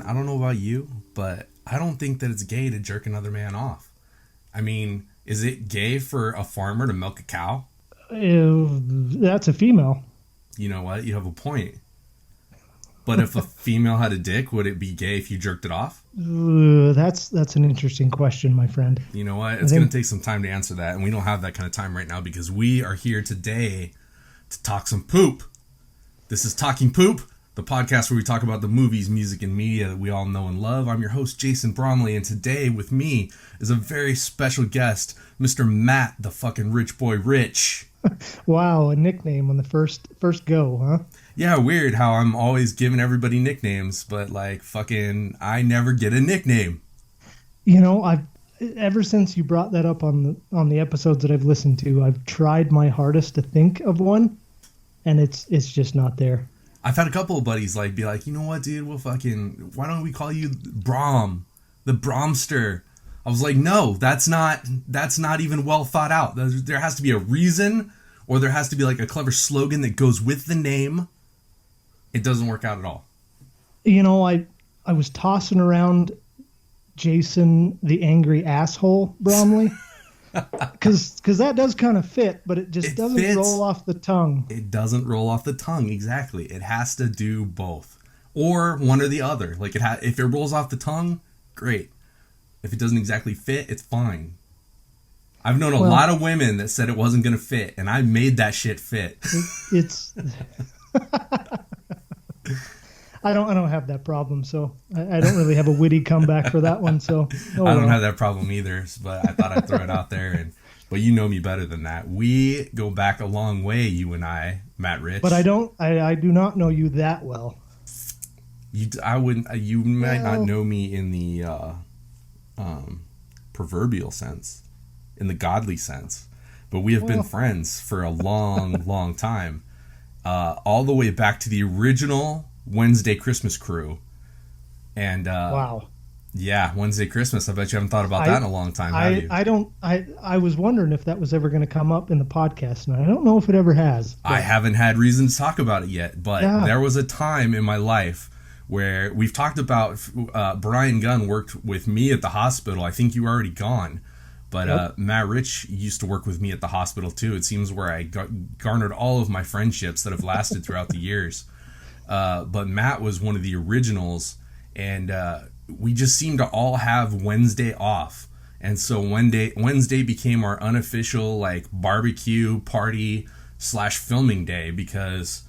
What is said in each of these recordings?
man, I don't know about you, but I don't think that it's gay to jerk another man off. I mean, is it gay for a farmer to milk a cow? That's a female. You know what? You have a point. But if a female had a dick, would it be gay if you jerked it off? That's an interesting question, my friend. You know what? It's going to take some time to answer that, and we don't have that kind of time right now because we are here today to talk some poop. This is Talking Poop, the podcast where we talk about the movies, music, and media that we all know and love. I'm your host, Jason Bromley, and today with me is a very special guest, Mr. Matt, the fucking rich boy Rich. Wow, a nickname on the first go, huh? Yeah, weird how I'm always giving everybody nicknames, but like fucking I never get a nickname. You know, I've ever since you brought that up on the episodes that I've listened to, I've tried my hardest to think of one, and it's just not there. I've had a couple of buddies like be like, you know what, dude, why don't we call you Brom, the Bromster? I was like, no, that's not even well thought out. There has to be a reason, or there has to be like a clever slogan that goes with the name. It doesn't work out at all. You know, I was tossing around Jason the Angry Asshole Bromley because that does kind of fit, but it doesn't fits. Roll off the tongue. It doesn't roll off the tongue, exactly. It has to do both, or one or the other. Like if it rolls off the tongue, great. If it doesn't exactly fit, it's fine. I've known a lot of women that said it wasn't going to fit, and I made that shit fit. It's I don't have that problem, so I don't really have a witty comeback for that one. So I don't have that problem either, but I thought I'd throw it out there. But you know me better than that. We go back a long way, you and I, Matt Rich. But I do not know you that well. You might not know me in the proverbial sense, in the godly sense, but we have been friends for a long, long time. All the way back to the original Wednesday Christmas crew. And wow. Yeah, Wednesday Christmas. I bet you haven't thought about that in a long time, have you? I was wondering if that was ever going to come up in the podcast, and I don't know if it ever has. I haven't had reason to talk about it yet, but there was a time in my life where we've talked about Brian Gunn worked with me at the hospital. I think you were already gone. But Matt Rich used to work with me at the hospital too. It seems where I garnered all of my friendships that have lasted throughout the years. But Matt was one of the originals, and we just seemed to all have Wednesday off. And so Wednesday became our unofficial like barbecue party / filming day, because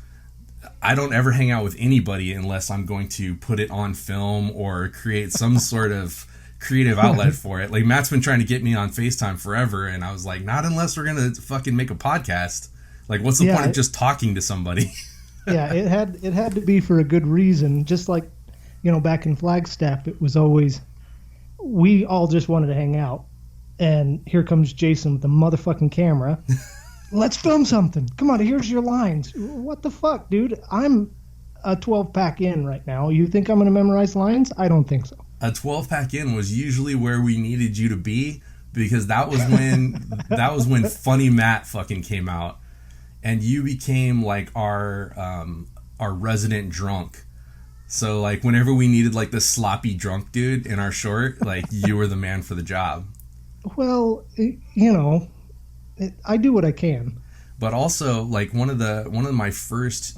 I don't ever hang out with anybody unless I'm going to put it on film or create some sort of creative outlet for it. Like Matt's been trying to get me on FaceTime forever, and I was like, not unless we're gonna fucking make a podcast. Like, what's the point of just talking to somebody? Yeah, it had to be for a good reason. Just like, you know, back in Flagstaff, it was always we all just wanted to hang out, and here comes Jason with the motherfucking camera. Let's film something. Come on, here's your lines. What the fuck, dude? I'm a 12-pack in right now. You think I'm gonna memorize lines? I don't think so. A 12-pack in was usually where we needed you to be, because that was when Funny Matt fucking came out, and you became like our resident drunk. So like whenever we needed like the sloppy drunk dude in our short, like you were the man for the job. Well, you know, I do what I can. But also, like one of my first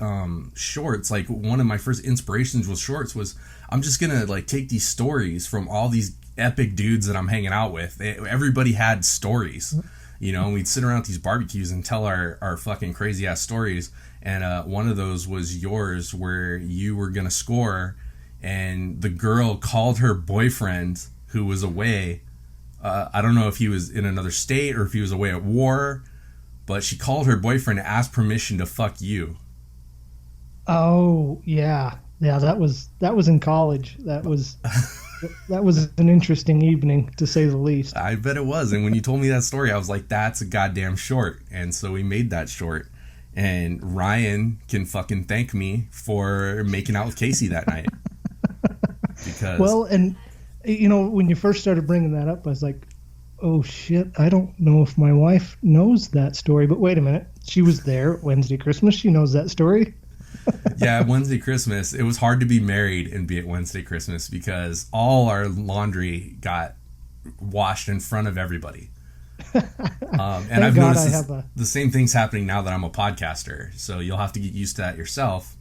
shorts, like one of my first inspirations with shorts was, I'm just gonna like take these stories from all these epic dudes that I'm hanging out with. Everybody had stories, you know. And we'd sit around at these barbecues and tell our fucking crazy ass stories. And one of those was yours, where you were gonna score, and the girl called her boyfriend who was away. I don't know if he was in another state or if he was away at war. But she called her boyfriend to ask permission to fuck you. Oh yeah. That was in college. That was an interesting evening, to say the least. I bet it was. And when you told me that story, I was like, that's a goddamn short. And so we made that short. And Ryan can fucking thank me for making out with Casey that night. Because and you know, when you first started bringing that up, I was like, oh shit, I don't know if my wife knows that story, but wait a minute. She was there Wednesday Christmas. She knows that story. Yeah, Wednesday Christmas, it was hard to be married and be at Wednesday Christmas because all our laundry got washed in front of everybody. And I've noticed the same thing's happening now that I'm a podcaster. So you'll have to get used to that yourself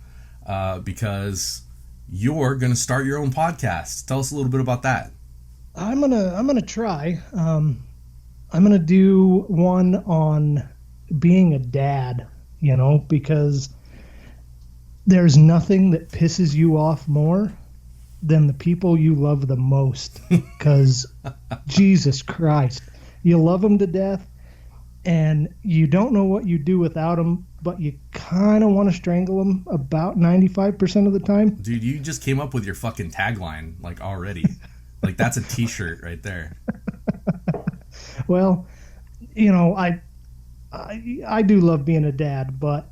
because you're going to start your own podcast. Tell us a little bit about that. I'm gonna try. I'm gonna do one on being a dad. Because there's nothing that pisses you off more than the people you love the most. Because Jesus Christ, you love them to death, and you don't know what you do without them, but you kind of want to strangle them about 95% of the time. Dude, you just came up with your fucking tagline, like, already. Like, that's a t-shirt right there. Well, I do love being a dad, but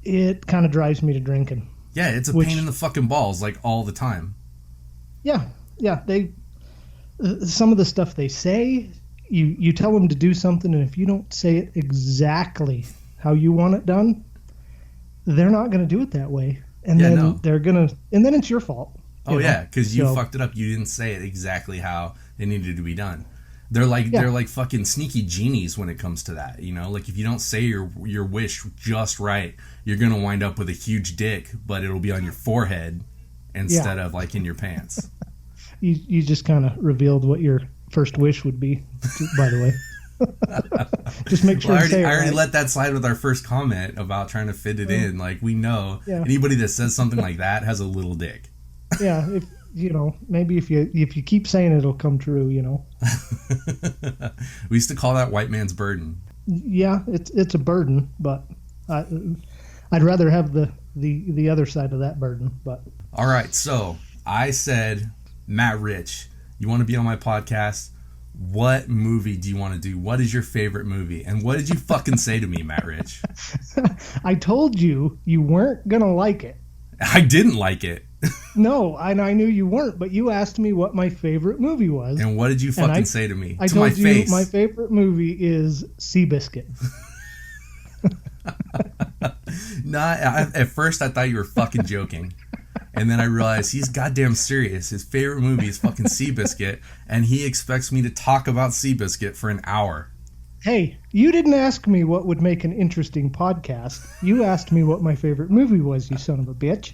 it kind of drives me to drinking. Yeah, it's a pain in the fucking balls, like, all the time. Yeah. They some of the stuff they say, you tell them to do something, and if you don't say it exactly how you want it done, they're not going to do it that way, and then it's your fault. Oh yeah, because you fucked it up. You didn't say it exactly how it needed to be done. They're like fucking sneaky genies when it comes to that. Like if you don't say your wish just right, you're gonna wind up with a huge dick, but it'll be on your forehead instead of like in your pants. You just kind of revealed what your first wish would be, by the way. Just make sure. I already let that slide with our first comment about trying to fit it in. Like we know anybody that says something like that has a little dick. Yeah, if maybe if you keep saying it, it'll come true. We used to call that white man's burden. Yeah, it's a burden, but I'd rather have the other side of that burden. But all right, so I said, Matt Rich, you want to be on my podcast? What movie do you want to do? What is your favorite movie? And what did you fucking say to me, Matt Rich? I told you weren't gonna like it. I didn't like it. No, and I knew you weren't, but you asked me what my favorite movie was. And what did you fucking say to me? I told you my favorite movie is Seabiscuit. At first I thought you were fucking joking. And then I realized he's goddamn serious. His favorite movie is fucking Seabiscuit, and he expects me to talk about Seabiscuit for an hour. Hey, you didn't ask me what would make an interesting podcast. You asked me what my favorite movie was, you son of a bitch.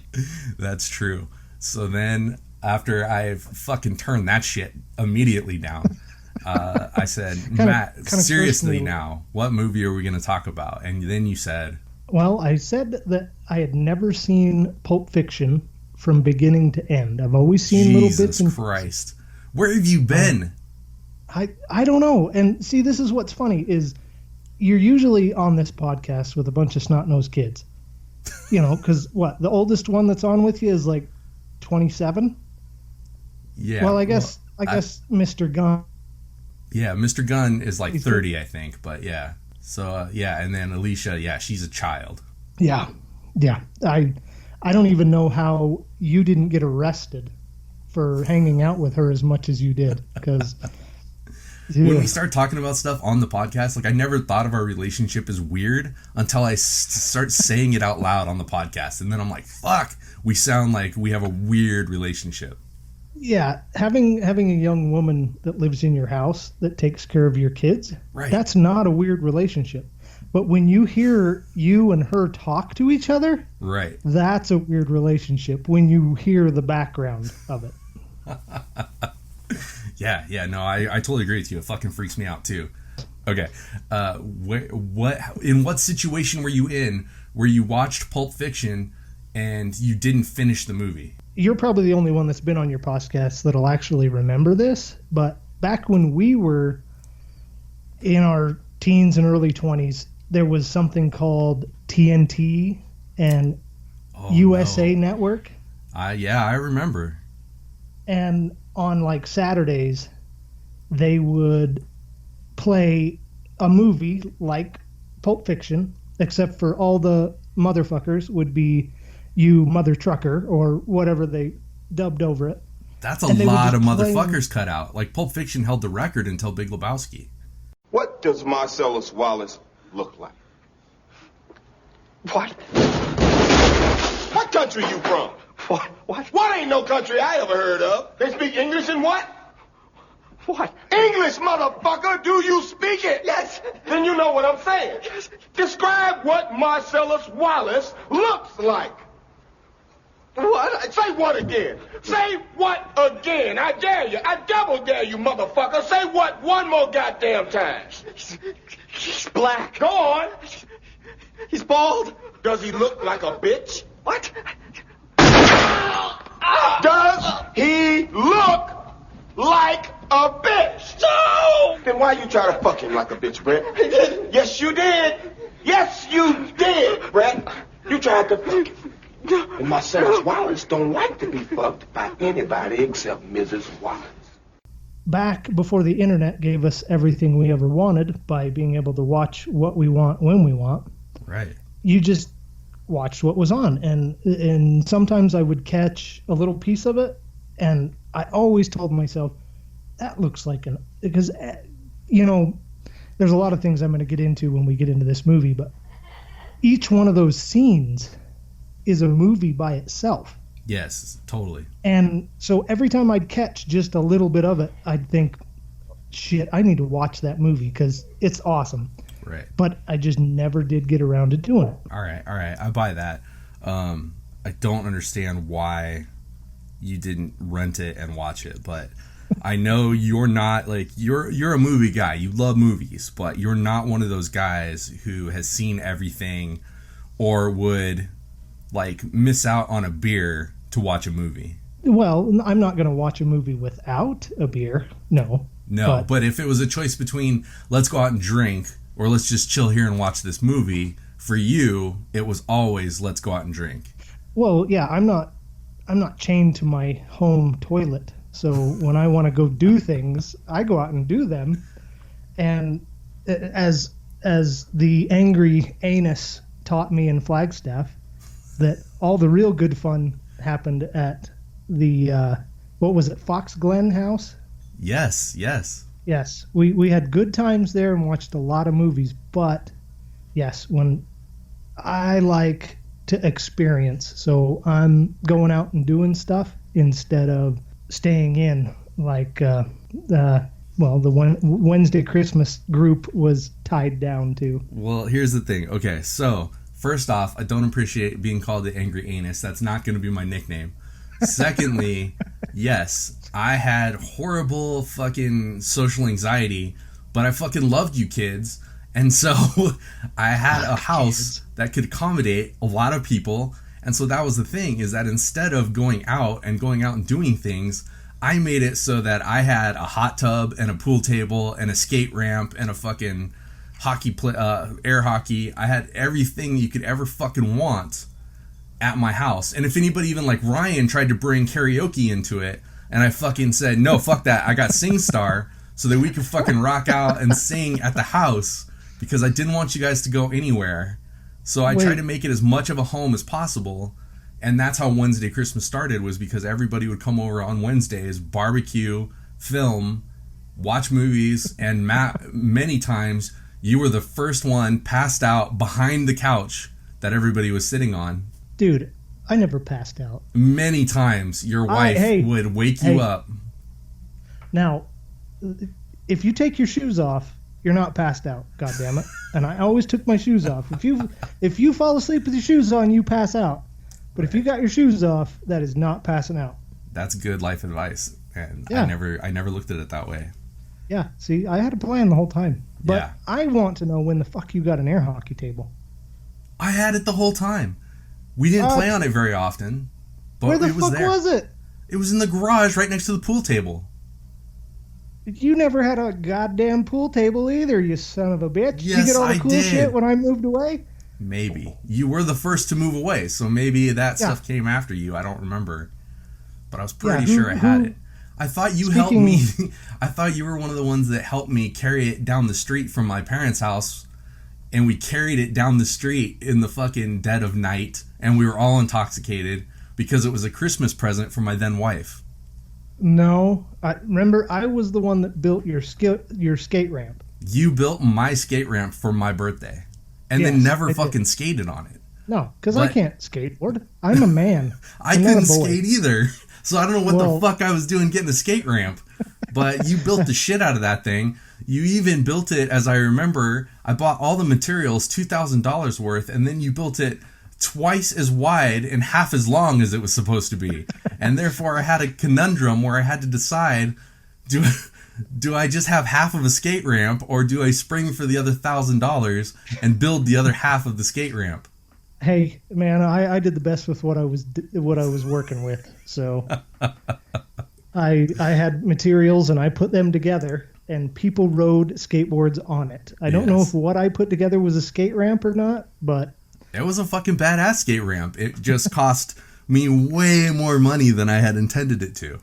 That's true. So then, after I fucking turned that shit immediately down, I said, Matt, seriously now, what movie are we going to talk about? And then you said... Well, I said that I had never seen Pulp Fiction from beginning to end. I've always seen little bits. Jesus Christ. Where have you been? I don't know. And see, this is what's funny is you're usually on this podcast with a bunch of snot-nosed kids. Because the oldest one that's on with you is like 27? Yeah. Well, I guess Mr. Gunn. Yeah, Mr. Gunn is like 30, I think. But yeah. So, and then Alicia, she's a child. Yeah. I don't even know how you didn't get arrested for hanging out with her as much as you did. Because... when we start talking about stuff on the podcast, like I never thought of our relationship as weird until I start saying it out loud on the podcast. And then I'm like, fuck, we sound like we have a weird relationship. Yeah, having a young woman that lives in your house that takes care of your kids, right. That's not a weird relationship. But when you hear you and her talk to each other, right, that's a weird relationship when you hear the background of it. Yeah, no, I totally agree with you. It fucking freaks me out too. Okay, what situation were you in where you watched Pulp Fiction and you didn't finish the movie? You're probably the only one that's been on your podcast that'll actually remember this, but back when we were in our teens and early 20s, there was something called TNT and USA Network. I remember. And on like Saturdays, they would play a movie like Pulp Fiction, except for all the motherfuckers would be you mother trucker or whatever they dubbed over it. That's a lot of motherfuckers cut out. Like Pulp Fiction held the record until Big Lebowski. What does Marcellus Wallace look like? What? What country you from? What ain't no country I ever heard of? They speak English and what? What? English, motherfucker! Do you speak it? Yes. Then you know what I'm saying. Yes. Describe what Marcellus Wallace looks like. What? Say what again? Say what again? I dare you. I double dare you, motherfucker. Say what one more goddamn time. He's black. Go on. He's bald. Does he look like a bitch? What? Does he look like a bitch? No! Then why you try to fuck him like a bitch, Brett? I didn't. Yes, you did. Yes, you did, Brett. You tried to fuck him. And Marcellus Wallace don't like to be fucked by anybody except Mrs. Wallace. Back before the internet gave us everything we ever wanted by being able to watch what we want when we want. Right. You just watched what was on, and sometimes I would catch a little piece of it, and I always told myself that looks like because there's a lot of things I'm going to get into when we get into this movie, but each one of those scenes is a movie by itself. Yes, totally. And so every time I'd catch just a little bit of it, I'd think, shit, I need to watch that movie because it's awesome. Right. But I just never did get around to doing it. All right. I buy that. I don't understand why you didn't rent it and watch it, but I know you're not like you're a movie guy. You love movies, but you're not one of those guys who has seen everything or would like miss out on a beer to watch a movie. Well, I'm not going to watch a movie without a beer. No, but if it was a choice between let's go out and drink or let's just chill here and watch this movie, for you, it was always let's go out and drink. Well, yeah, I'm not chained to my home toilet. So when I want to go do things, I go out and do them. And as the angry anus taught me in Flagstaff, that all the real good fun happened at the what was it, Fox Glen House? Yes. Yes, we had good times there and watched a lot of movies. But yes, when I like to experience, so I'm going out and doing stuff instead of staying in like the Wednesday Christmas group was tied down to. Well, here's the thing. Okay, so first off, I don't appreciate being called the angry anus. That's not going to be my nickname. Secondly, yes, I had horrible fucking social anxiety, but I fucking loved you kids. And so I had a house that could accommodate a lot of people. And so that was the thing, is that instead of going out and doing things, I made it so that I had a hot tub and a pool table and a skate ramp and a fucking air hockey. I had everything you could ever fucking want at my house. And if anybody, even like Ryan, tried to bring karaoke into it, and I fucking said, no, fuck that, I got SingStar so that we could fucking rock out and sing at the house because I didn't want you guys to go anywhere. So I tried to make it as much of a home as possible. And that's how Wednesday Christmas started, was because everybody would come over on Wednesdays, barbecue, film, watch movies, and many times you were the first one passed out behind the couch that everybody was sitting on. Dude, I never passed out. Many times your wife would wake you up. Now, if you take your shoes off, you're not passed out, goddammit. And I always took my shoes off. If you fall asleep with your shoes on, you pass out. But if you got your shoes off, that is not passing out. That's good life advice. And yeah. I never looked at it that way. Yeah, see, I had a plan the whole time. But yeah. I want to know when the fuck you got an air hockey table. I had it the whole time. We didn't play on it very often, but where the it was fuck there. Was it? It was in the garage right next to the pool table. You never had a goddamn pool table either, you son of a bitch. Yes, you get all the I cool did. shit when I moved away? Maybe. You were the first to move away, so maybe that stuff came after you. I don't remember. But I was pretty sure I had it. I thought you helped me. I thought you were one of the ones that helped me carry it down the street from my parents' house. And we carried it down the street in the fucking dead of night. And we were all intoxicated because it was a Christmas present for my then wife. No. Remember, I was the one that built your skate ramp. You built my skate ramp for my birthday. And then never fucking skated on it. No, because I can't skateboard. I'm a man. I couldn't skate either. So I don't know what the fuck I was doing getting a skate ramp. But you built the shit out of that thing. You even built it, as I remember, I bought all the materials, $2,000 worth, and then you built it twice as wide and half as long as it was supposed to be. And therefore I had a conundrum where I had to decide, do I just have half of a skate ramp, or do I spring for the other $1,000 and build the other half of the skate ramp? Hey, man, I did the best with what I was working with. So I had materials and I put them together, and people rode skateboards on it. I don't know if what I put together was a skate ramp or not, but it was a fucking badass skate ramp. It just cost me way more money than I had intended it to.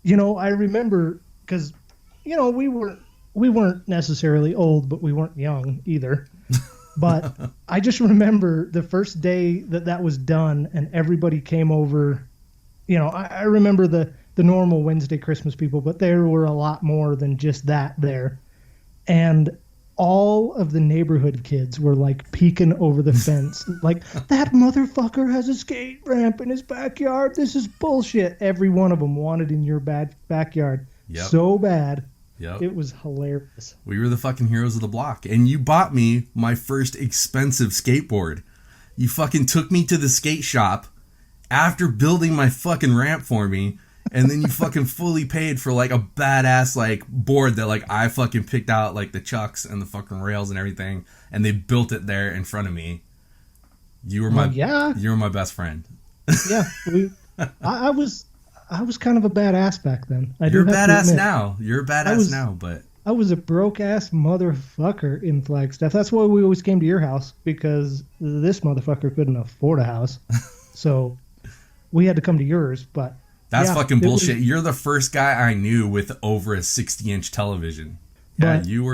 You know, I remember because, you know, we weren't necessarily old, but we weren't young either. But I just remember the first day that was done and everybody came over. You know, I remember the normal Wednesday Christmas people, but there were a lot more than just that there. And all of the neighborhood kids were like peeking over the fence. Like, that motherfucker has a skate ramp in his backyard. This is bullshit. Every one of them wanted in your backyard so bad. Yep. It was hilarious. We were the fucking heroes of the block. And you bought me my first expensive skateboard. You fucking took me to the skate shop after building my fucking ramp for me. And then you fucking fully paid for like a badass like board that like I fucking picked out, like the chucks and the fucking rails and everything. And they built it there in front of me. You were you were my best friend. Yeah. I was kind of a badass back then. You're a badass now. You're a badass now, but I was a broke ass motherfucker in Flagstaff. That's why we always came to your house, because this motherfucker couldn't afford a house. So we had to come to yours, but that's fucking bullshit. You're the first guy I knew with over a 60-inch television. Yeah, you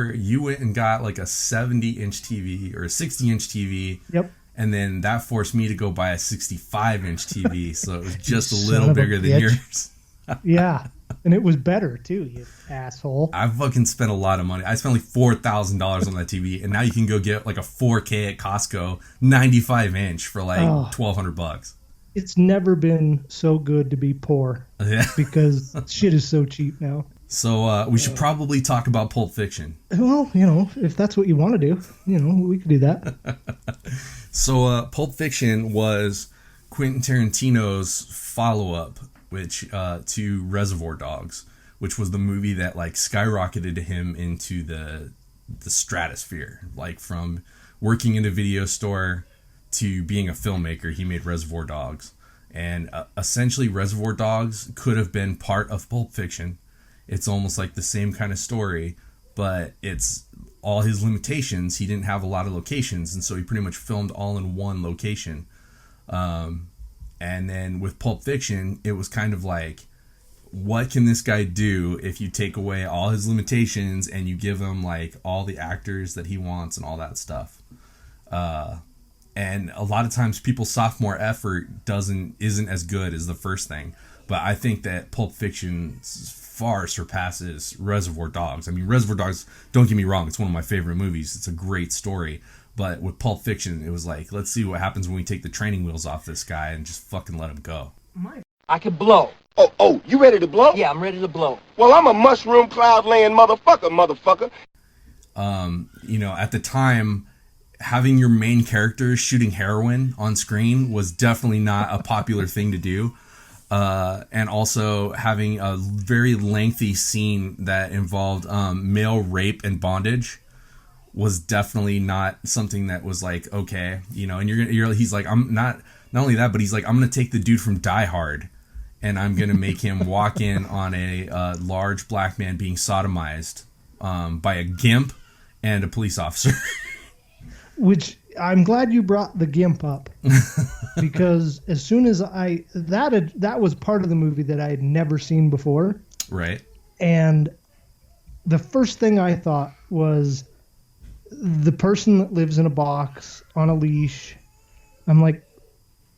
went and got like a 70-inch TV or a 60-inch TV. Yep. And then that forced me to go buy a 65-inch TV, so it was just a little bigger than yours. Yeah, and it was better too, you asshole. I fucking spent a lot of money. I spent like $4,000 on that TV, and now you can go get like a 4K at Costco, 95-inch for like $1,200. It's never been so good to be poor, because shit is so cheap now. So we should probably talk about Pulp Fiction. Well, you know, if that's what you want to do, you know, we could do that. So Pulp Fiction was Quentin Tarantino's follow-up, to Reservoir Dogs, which was the movie that like skyrocketed him into the stratosphere. Like from working in a video store to being a filmmaker, he made Reservoir Dogs. And essentially Reservoir Dogs could have been part of Pulp Fiction. It's almost like the same kind of story, but it's all his limitations. He didn't have a lot of locations, and so he pretty much filmed all in one location. And then with Pulp Fiction, it was kind of like, what can this guy do if you take away all his limitations and you give him like all the actors that he wants and all that stuff? And a lot of times people's sophomore effort isn't as good as the first thing. But I think that Pulp Fiction far surpasses Reservoir Dogs. I mean, Reservoir Dogs, don't get me wrong, it's one of my favorite movies. It's a great story. But with Pulp Fiction, it was like, let's see what happens when we take the training wheels off this guy and just fucking let him go. I can blow. Oh, you ready to blow? Yeah, I'm ready to blow. Well, I'm a mushroom cloud laying motherfucker. You know, at the time, having your main character shooting heroin on screen was definitely not a popular thing to do. And also having a very lengthy scene that involved male rape and bondage was definitely not something that was like, okay, you know. And he's like, I'm not only that, but he's like, I'm gonna take the dude from Die Hard and I'm gonna make him walk in on a large black man being sodomized by a gimp and a police officer. Which I'm glad you brought the gimp up, because as soon as that was part of the movie that I had never seen before. Right. And the first thing I thought was the person that lives in a box on a leash. I'm like,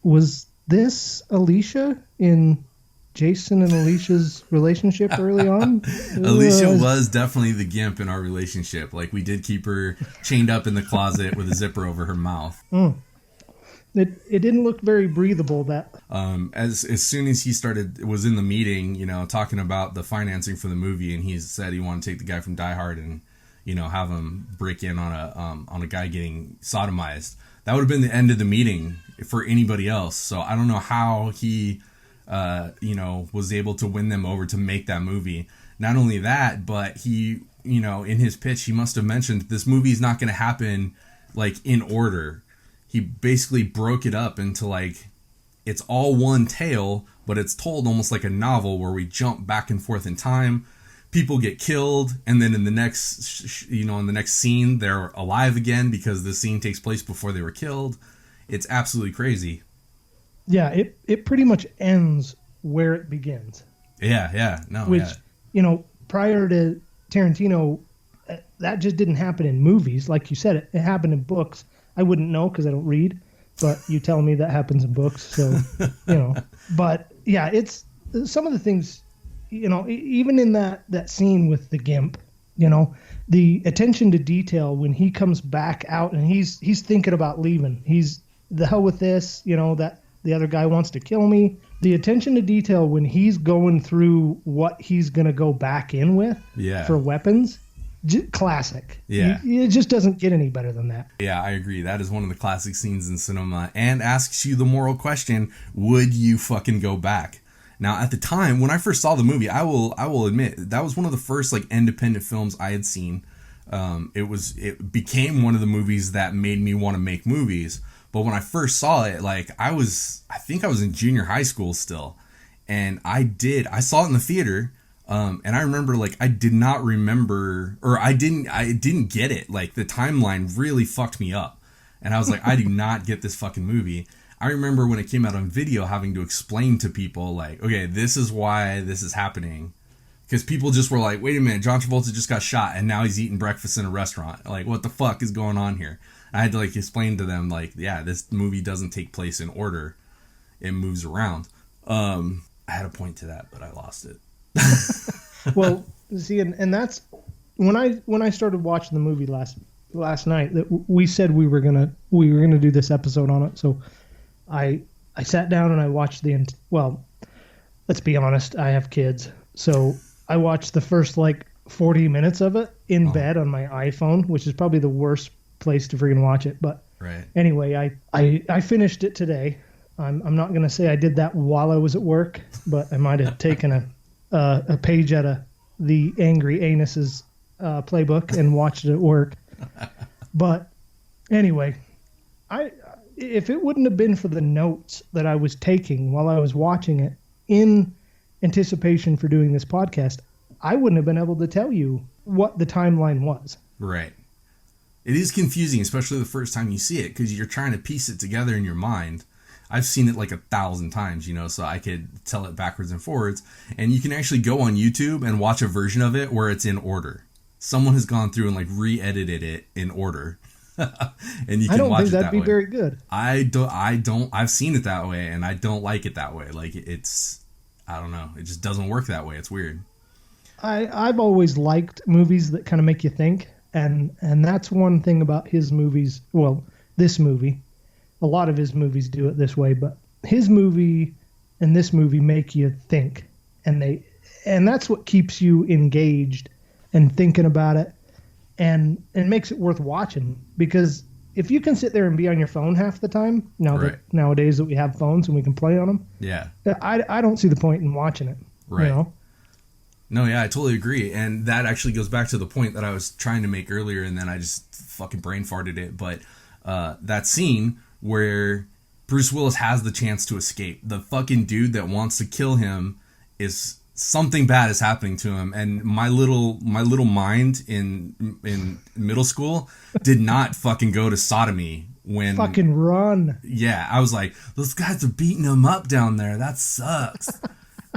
was this Alicia in Jason and Alicia's relationship early on? Alicia was definitely the gimp in our relationship. Like, we did keep her chained up in the closet with a zipper over her mouth. It didn't look very breathable. That as soon as he was in the meeting, talking about the financing for the movie, and he said he wanted to take the guy from Die Hard and have him break in on a guy getting sodomized. That would have been the end of the meeting for anybody else. So I don't know how he was able to win them over to make that movie. Not only that, but he, in his pitch, he must have mentioned this movie is not going to happen like in order. He basically broke it up into like, it's all one tale, but it's told almost like a novel where we jump back and forth in time. People get killed, and then in the next, in the next scene, they're alive again because the scene takes place before they were killed. It's absolutely crazy. Yeah, it pretty much ends where it begins. Yeah. Which, prior to Tarantino, that just didn't happen in movies. Like you said, it happened in books. I wouldn't know because I don't read, but you tell me that happens in books. So, But, yeah, it's some of the things, even in that scene with the GIMP, the attention to detail when he comes back out and he's thinking about leaving. He's, the hell with this, that the other guy wants to kill me. The attention to detail when he's going through what he's going to go back in with for weapons, classic. Yeah. It just doesn't get any better than that. Yeah, I agree. That is one of the classic scenes in cinema and asks you the moral question, would you fucking go back? Now, at the time, when I first saw the movie, I will admit, that was one of the first like independent films I had seen. It became one of the movies that made me want to make movies. But when I first saw it, like I think I was in junior high school still, and I saw it in the theater, and I remember like I did not remember, or I didn't get it. Like the timeline really fucked me up, and I was like, I do not get this fucking movie. I remember when it came out on video, having to explain to people like, okay, this is why this is happening. Because people just were like, wait a minute, John Travolta just got shot and now he's eating breakfast in a restaurant. Like, what the fuck is going on here? I had to like explain to them like, yeah, this movie doesn't take place in order. It moves around. I had a point to that, but I lost it. Well, see, and that's when I started watching the movie last night, that we said we were gonna do this episode on it. So I sat down and I watched well, let's be honest, I have kids. So I watched the first like 40 minutes of it in bed on my iPhone, which is probably the worst place to freaking watch it. But right. Anyway, I finished it today. I'm not going to say I did that while I was at work, but I might have taken a page out of the Angry Anus's playbook and watched it at work. But anyway, if it wouldn't have been for the notes that I was taking while I was watching it in anticipation for doing this podcast, I wouldn't have been able to tell you what the timeline was. Right. It is confusing, especially the first time you see it, because you're trying to piece it together in your mind. I've seen it like 1,000 times, so I could tell it backwards and forwards. And you can actually go on YouTube and watch a version of it where it's in order. Someone has gone through and like re-edited it in order. And you can watch it that way. I don't think that'd be very good. I don't. I've seen it that way, and I don't like it that way. Like I don't know. It just doesn't work that way. It's weird. I've always liked movies that kind of make you think, and that's one thing about his movies. Well, this movie, a lot of his movies do it this way, but his movie and this movie make you think, and that's what keeps you engaged and thinking about it, and makes it worth watching. Because if you can sit there and be on your phone half the time, nowadays that we have phones and we can play on them, yeah, I don't see the point in watching it. Right. No, yeah, I totally agree. And that actually goes back to the point that I was trying to make earlier, and then I just fucking brain farted it. But that scene where Bruce Willis has the chance to escape, the fucking dude that wants to kill him is something bad is happening to him, and my little mind in middle school did not fucking go to sodomy when fucking run. Yeah, I was like, those guys are beating him up down there. That sucks.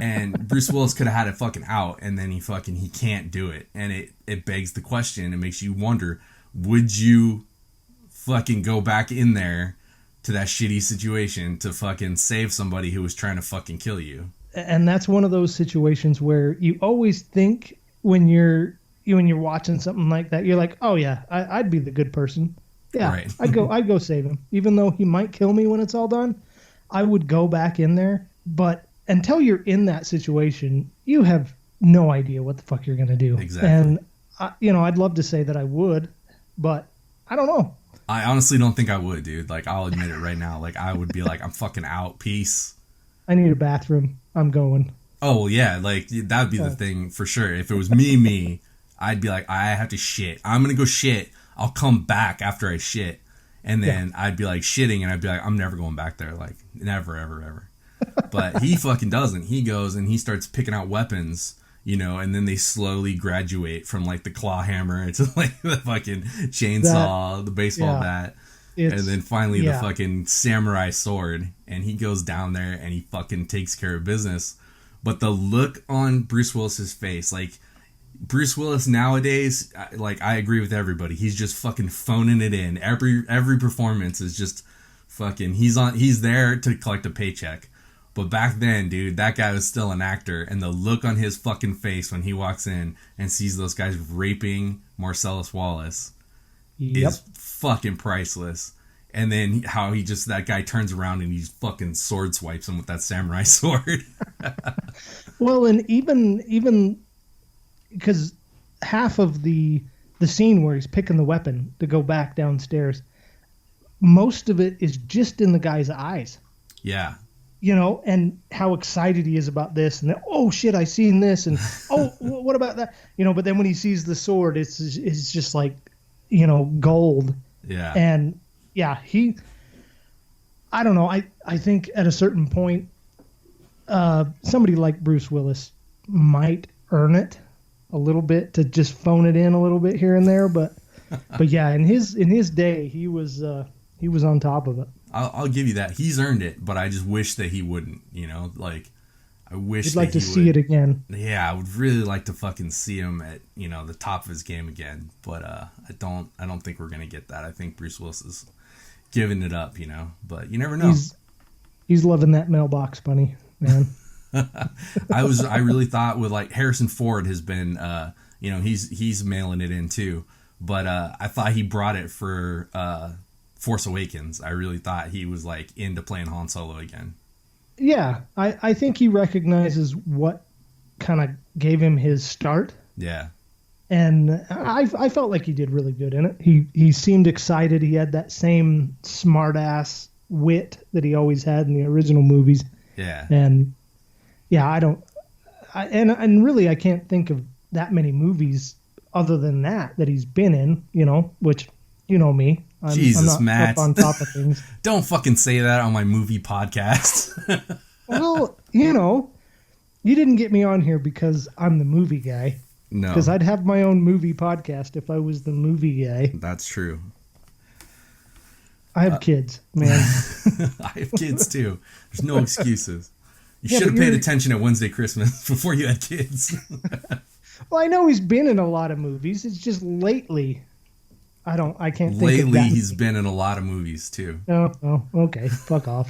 And Bruce Willis could have had it fucking out, and then he can't do it, and it begs the question. It makes you wonder: would you fucking go back in there to that shitty situation to fucking save somebody who was trying to fucking kill you? And that's one of those situations where you always think when you're watching something like that, you're like, oh yeah, I'd be the good person. Yeah, Right. I'd go save him. Even though he might kill me when it's all done, I would go back in there. But until you're in that situation, you have no idea what the fuck you're gonna do. Exactly. And I'd love to say that I would, but I don't know. I honestly don't think I would, dude. Like, I'll admit it right now. Like, I would be like, I'm fucking out. Peace. I need a bathroom. I'm going. Oh, well, yeah. Like, that'd be the thing for sure. If it was me, I'd be like, I have to shit. I'm going to go shit. I'll come back after I shit. And then I'd be like shitting and I'd be like, I'm never going back there. Like, never, ever, ever. But he fucking doesn't. He goes and he starts picking out weapons, and then they slowly graduate from like the claw hammer to like the fucking chainsaw, the baseball bat, and then finally the fucking samurai sword. And he goes down there and he fucking takes care of business. But the look on Bruce Willis's face, like Bruce Willis nowadays, like I agree with everybody. He's just fucking phoning it in. Every performance is just fucking. He's there to collect a paycheck. But back then, dude, that guy was still an actor, and the look on his fucking face when he walks in and sees those guys raping Marcellus Wallace is fucking priceless. And then how that guy turns around and he fucking sword swipes him with that samurai sword. Well, and even because half of the scene where he's picking the weapon to go back downstairs, most of it is just in the guy's eyes. Yeah. And how excited he is about this, and then, oh shit, I seen this, and oh, what about that? But then when he sees the sword, it's just like, gold. Yeah. And yeah, I don't know. I think at a certain point, somebody like Bruce Willis might earn it a little bit to just phone it in a little bit here and there, but yeah, in his day, he was on top of it. I'll give you that. He's earned it, but I just wish that he wouldn't, like, I wish You'd like to see it again. Yeah, I would really like to fucking see him at, the top of his game again, but I don't think we're going to get that. I think Bruce Willis is giving it up, but you never know. He's loving that mailbox bunny, man. I really thought with like Harrison Ford has been, he's mailing it in too, but I thought he brought it for Force Awakens. I really thought he was like into playing Han Solo again. Yeah, I think he recognizes what kind of gave him his start. Yeah. And I felt like he did really good in it. He seemed excited. He had that same smart ass wit that he always had in the original movies. Yeah. And yeah, and really I can't think of that many movies other than that he's been in, which me. Jesus, I'm not Matt. up on top of things. Don't fucking say that on my movie podcast. Well, you didn't get me on here because I'm the movie guy. No. Because I'd have my own movie podcast if I was the movie guy. That's true. I have kids, man. I have kids too. There's no excuses. You should have paid attention at Wednesday Christmas before you had kids. Well, I know he's been in a lot of movies. It's just lately. I can't think Lately, of that. he's been in a lot of movies too. Oh, okay. Fuck off.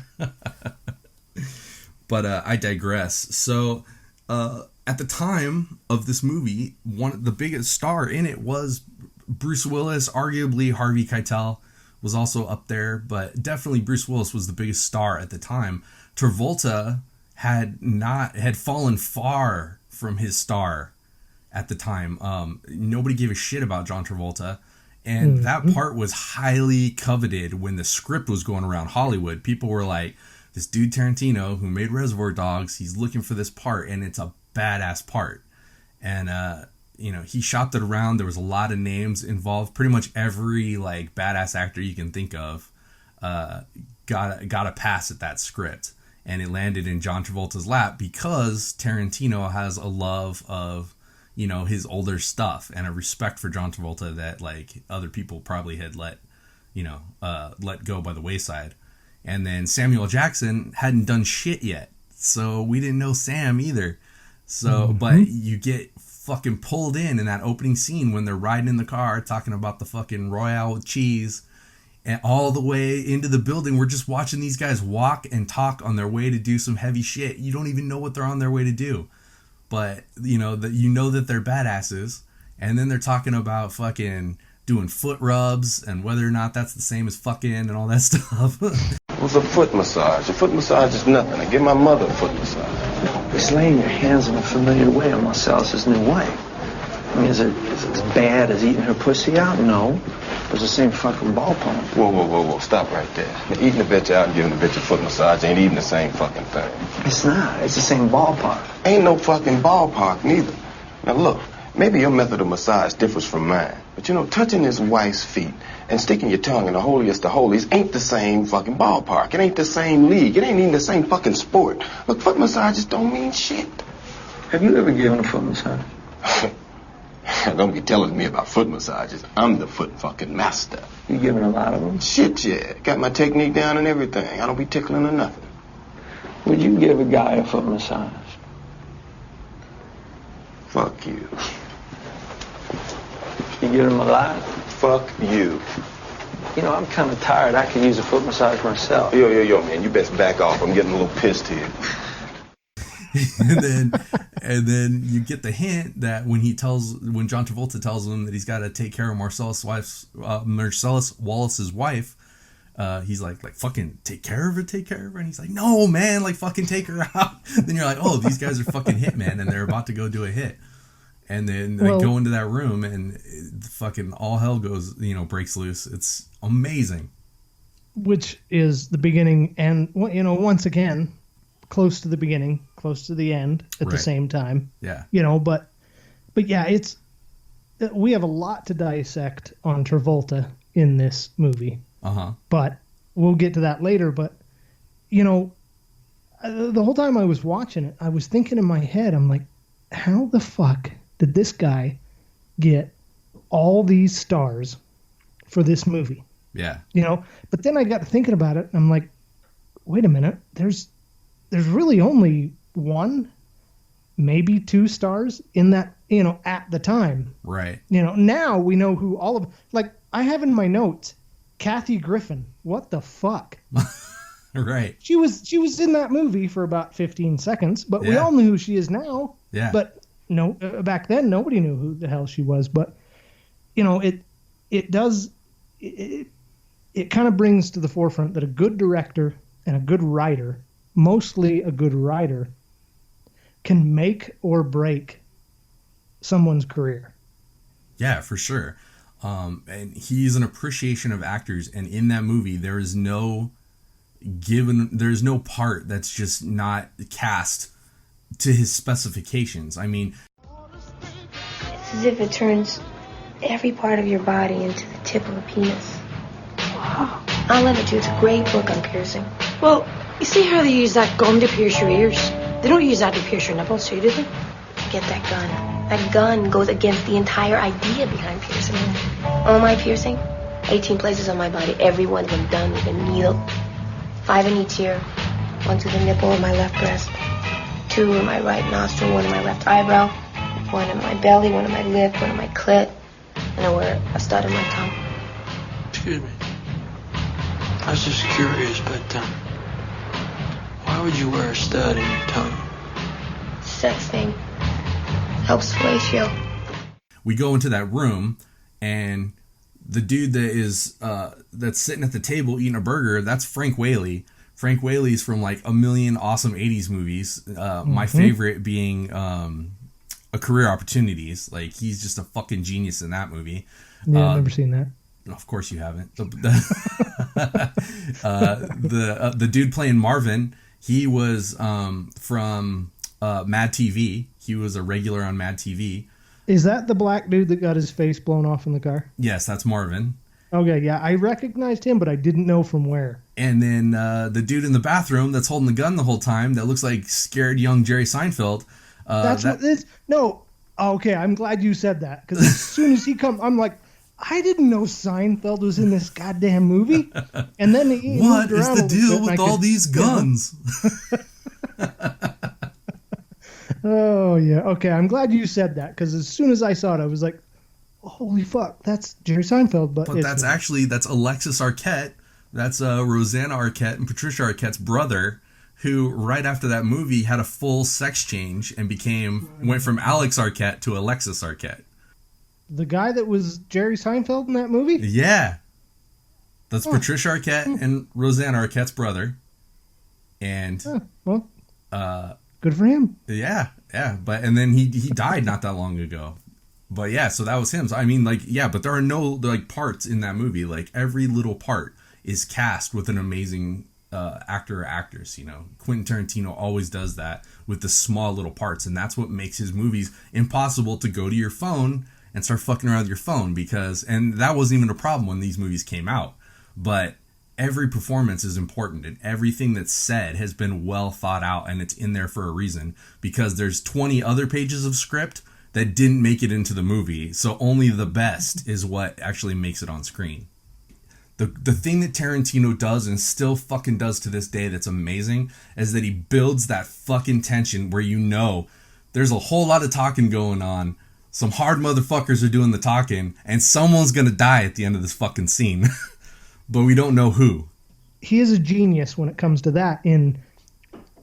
But I digress. So, at the time of this movie, the biggest star in it was Bruce Willis. Arguably, Harvey Keitel was also up there, but definitely Bruce Willis was the biggest star at the time. Travolta had fallen far from his star at the time. Nobody gave a shit about John Travolta. And that part was highly coveted when the script was going around Hollywood. People were like, this dude Tarantino, who made Reservoir Dogs, he's looking for this part, and it's a badass part. And, he shopped it around. There was a lot of names involved. Pretty much every, like, badass actor you can think of got a pass at that script. And it landed in John Travolta's lap because Tarantino has a love of his older stuff and a respect for John Travolta that like other people probably had let go by the wayside. And then Samuel Jackson hadn't done shit yet. So we didn't know Sam either. So, but you get fucking pulled in that opening scene when they're riding in the car talking about the fucking Royale with cheese and all the way into the building. We're just watching these guys walk and talk on their way to do some heavy shit. You don't even know what they're on their way to do. But, that they're badasses. And then they're talking about fucking doing foot rubs and whether or not that's the same as fucking and all that stuff. What's a foot massage? A foot massage is nothing. I give my mother a foot massage. It's laying your hands in a familiar way on Marcellus's new wife. I mean, is it as bad as eating her pussy out? No. It's the same fucking ballpark. Whoa. Stop right there. Eating a bitch out and giving a bitch a foot massage ain't even the same fucking thing. It's not. It's the same ballpark. Ain't no fucking ballpark neither. Now look, maybe your method of massage differs from mine. But you know, touching his wife's feet and sticking your tongue in the holiest of holies ain't the same fucking ballpark. It ain't the same league. It ain't even the same fucking sport. Look, foot massages don't mean shit. Have you ever given a foot massage? Don't be telling me about foot massages. I'm the foot fucking master. You giving a lot of them? Shit, yeah. Got my technique down and everything. I don't be tickling or nothing. Would you give a guy a foot massage? Fuck you. You give him a lot? Fuck you. You know, I'm kind of tired. I could use a foot massage myself. Yo, man. You best back off. I'm getting a little pissed here. and then you get the hint that when John Travolta tells him that he's got to take care of Marcellus Wallace's wife, he's like fucking take care of her, and he's like, no man, like fucking take her out. Then you're like, oh, these guys are fucking hitmen and they're about to go do a hit, and then they go into that room and fucking all hell breaks loose. It's amazing, which is the beginning and once again close to the beginning, close to the end at the same time. Yeah. But yeah, we have a lot to dissect on Travolta in this movie. Uh-huh. But we'll get to that later. But, the whole time I was watching it, I was thinking in my head, I'm like, how the fuck did this guy get all these stars for this movie? Yeah. But then I got to thinking about it, and I'm like, wait a minute, there's really only one, maybe two stars in that, at the time. Right. Now we know who all of, like, I have in my notes, Kathy Griffin. What the fuck? Right. She was in that movie for about 15 seconds, but we all knew who she is now. Yeah. But no, back then nobody knew who the hell she was. But, it kind of brings to the forefront that a good director and a good writer, mostly a good writer, can make or break someone's career. Yeah, for sure. And he's an appreciation of actors, and in that movie there's no part that's just not cast to his specifications. I mean, it's as if it turns every part of your body into the tip of a penis. Wow. I'll lend it to you. It's a great book on piercing. Well, you see how they use that gum to pierce your ears? They don't use that to pierce your nipples, do they? Get that gun. That gun goes against the entire idea behind piercing. All my piercing, 18 places on my body, every one of them done with a needle. 5 in each ear. 1 through the nipple of my left breast. 2 in my right nostril, 1 in my left eyebrow. 1 in my belly, 1 in my lip, 1 in my clit. And I wear a stud in my tongue. Excuse me. I was just curious, but why would you wear a stud in your tongue? Sex thing. Helps fellatio. We go into that room, and the dude that is that's sitting at the table eating a burger, that's Frank Whaley. Frank Whaley's from like a million awesome 80s movies. My favorite being A Career Opportunities. Like, he's just a fucking genius in that movie. Yeah, I've never seen that. Of course you haven't. The dude playing Marvin, he was from Mad TV. He was a regular on Mad TV. Is that the black dude that got his face blown off in the car? Yes, that's Marvin. Okay, yeah, I recognized him, but I didn't know from where. And then the dude in the bathroom that's holding the gun the whole time, that looks like scared young Jerry Seinfeld. What this. No, okay, I'm glad you said that, because as soon as he come, I'm like, I didn't know Seinfeld was in this goddamn movie. And then he what is the deal with all these guns? Oh, yeah. Okay, I'm glad you said that, because as soon as I saw it, I was like, holy fuck, that's Jerry Seinfeld. But that's Alexis Arquette. That's Rosanna Arquette and Patricia Arquette's brother, who right after that movie had a full sex change and went from Alex Arquette to Alexis Arquette. The guy that was Jerry Seinfeld in that movie? Yeah. That's Patricia Arquette and Roseanne Arquette's brother. And good for him. Yeah. And then he died not that long ago. But yeah, so that was him. So I mean, like, yeah, but there are no like parts in that movie. Like every little part is cast with an amazing actor or actress. You know, Quentin Tarantino always does that with the small little parts, and that's what makes his movies impossible to go to your phone and start fucking around with your phone and that wasn't even a problem when these movies came out. But every performance is important, and everything that's said has been well thought out, and it's in there for a reason, because there's 20 other pages of script that didn't make it into the movie. So only the best is what actually makes it on screen. The thing that Tarantino does, and still fucking does to this day, that's amazing, is that he builds that fucking tension where you know there's a whole lot of talking going on. Some hard motherfuckers are doing the talking, and someone's gonna die at the end of this fucking scene. But we don't know who. He is a genius when it comes to that.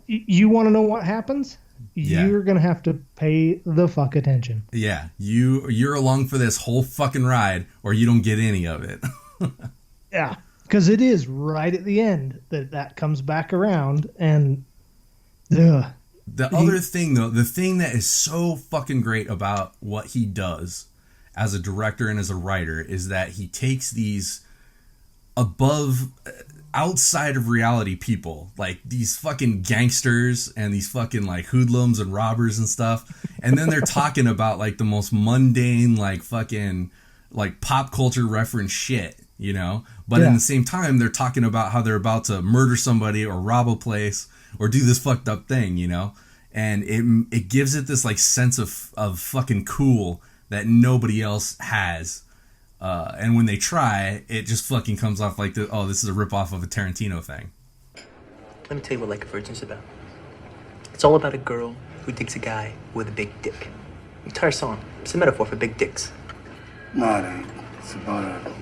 You want to know what happens? Yeah. You're going to have to pay the fuck attention. Yeah. You're along for this whole fucking ride, or you don't get any of it. Yeah. Because it is right at the end that comes back around. And the other thing, though, the thing that is so fucking great about what he does as a director and as a writer is that he takes these outside of reality people, like these fucking gangsters and these fucking like hoodlums and robbers and stuff, and then they're talking about like the most mundane, like fucking like pop culture reference shit, you know, but in the same time they're talking about how they're about to murder somebody or rob a place or do this fucked up thing, you know, and it gives it this like sense of fucking cool that nobody else has. And when they try, it just fucking comes off like, this is a ripoff of a Tarantino thing. Let me tell you what Like a Virgin's about. It's all about a girl who digs a guy with a big dick. The entire song, it's a metaphor for big dicks. No, it ain't. It's about a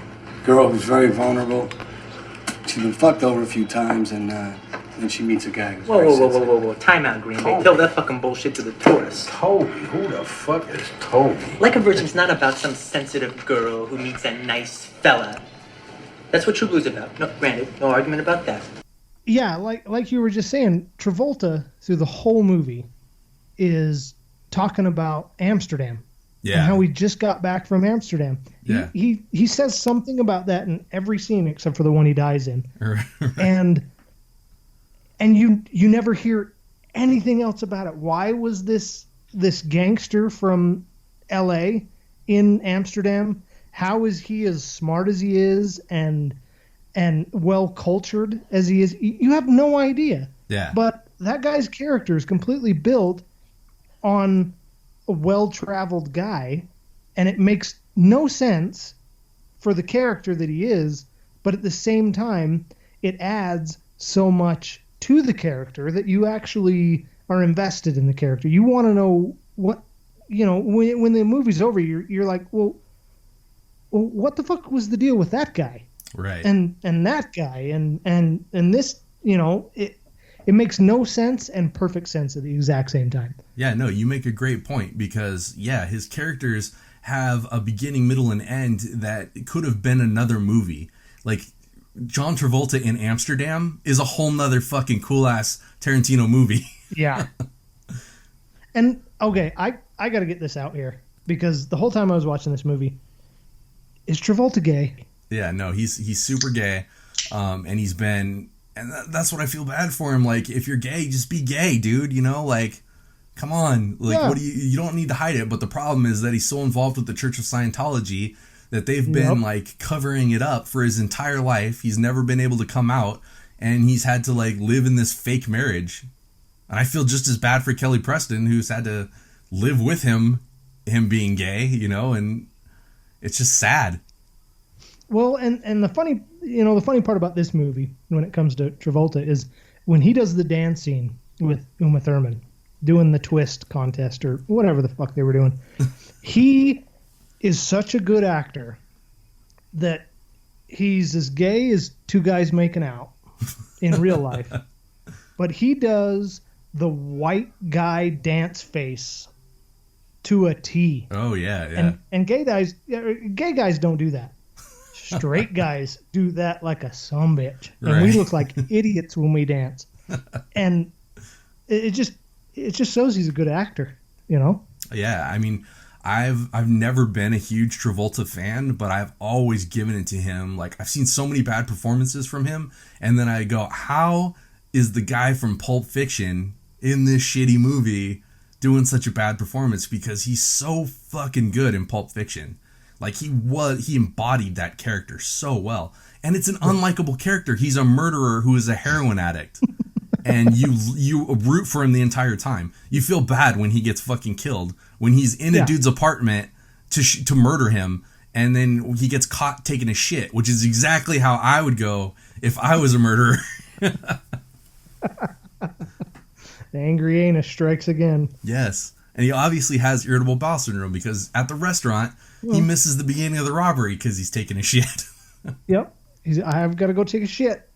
girl who's very vulnerable. She's been fucked over a few times, and then she meets a guy who's Whoa. Time out, Green Bay. Tell that fucking bullshit to the tourists. Toby? Who the fuck is Toby? Like a Virgin's not about some sensitive girl who meets a nice fella. That's what True Blue's about. No, granted, no argument about that. Yeah, like you were just saying, Travolta, through the whole movie, is talking about Amsterdam. Yeah. And how he just got back from Amsterdam. Yeah. He says something about that in every scene except for the one he dies in. Right. And you never hear anything else about it. Why was this gangster from L.A. in Amsterdam? How is he as smart as he is and well cultured as he is? You have no idea. Yeah. But that guy's character is completely built on a well-traveled guy, and it makes no sense for the character that he is, but at the same time, it adds so much to the character that you actually are invested in the character. You want to know what, you know, when the movie's over, you're like, well, what the fuck was the deal with that guy? Right. And that guy and this, you know, it makes no sense and perfect sense at the exact same time. Yeah, no, you make a great point because, yeah, his characters have a beginning, middle, and end that could have been another movie. Like, John Travolta in Amsterdam is a whole nother fucking cool-ass Tarantino movie. Yeah. And, okay, I got to get this out here because the whole time I was watching this movie, is Travolta gay? Yeah, no, he's super gay, and he's been... And that's what I feel bad for him. Like, if you're gay, just be gay, dude. You know, like, come on. Like, what do you don't need to hide it. But the problem is that he's so involved with the Church of Scientology that they've been, like, covering it up for his entire life. He's never been able to come out. And he's had to, like, live in this fake marriage. And I feel just as bad for Kelly Preston, who's had to live with him being gay, you know, and it's just sad. Well, and the funny part about this movie when it comes to Travolta is when he does the dance scene with Uma Thurman doing the twist contest or whatever the fuck they were doing. He is such a good actor that he's as gay as two guys making out in real life. But he does the white guy dance face to a T. Oh yeah. And gay guys don't do that. Straight guys do that like a sumbitch, and we look like idiots when we dance. And it just shows he's a good actor, you know. Yeah, I mean, I've never been a huge Travolta fan, but I've always given it to him. Like, I've seen so many bad performances from him, and then I go, how is the guy from Pulp Fiction in this shitty movie doing such a bad performance? Because he's so fucking good in Pulp Fiction. Like, he embodied that character so well. And it's an unlikable character. He's a murderer who is a heroin addict. And you root for him the entire time. You feel bad when he gets fucking killed. When he's in a dude's apartment to murder him. And then he gets caught taking a shit. Which is exactly how I would go if I was a murderer. The angry anus strikes again. Yes. And he obviously has irritable bowel syndrome because at the restaurant, he misses the beginning of the robbery because he's taking a shit. Yep. I've got to go take a shit.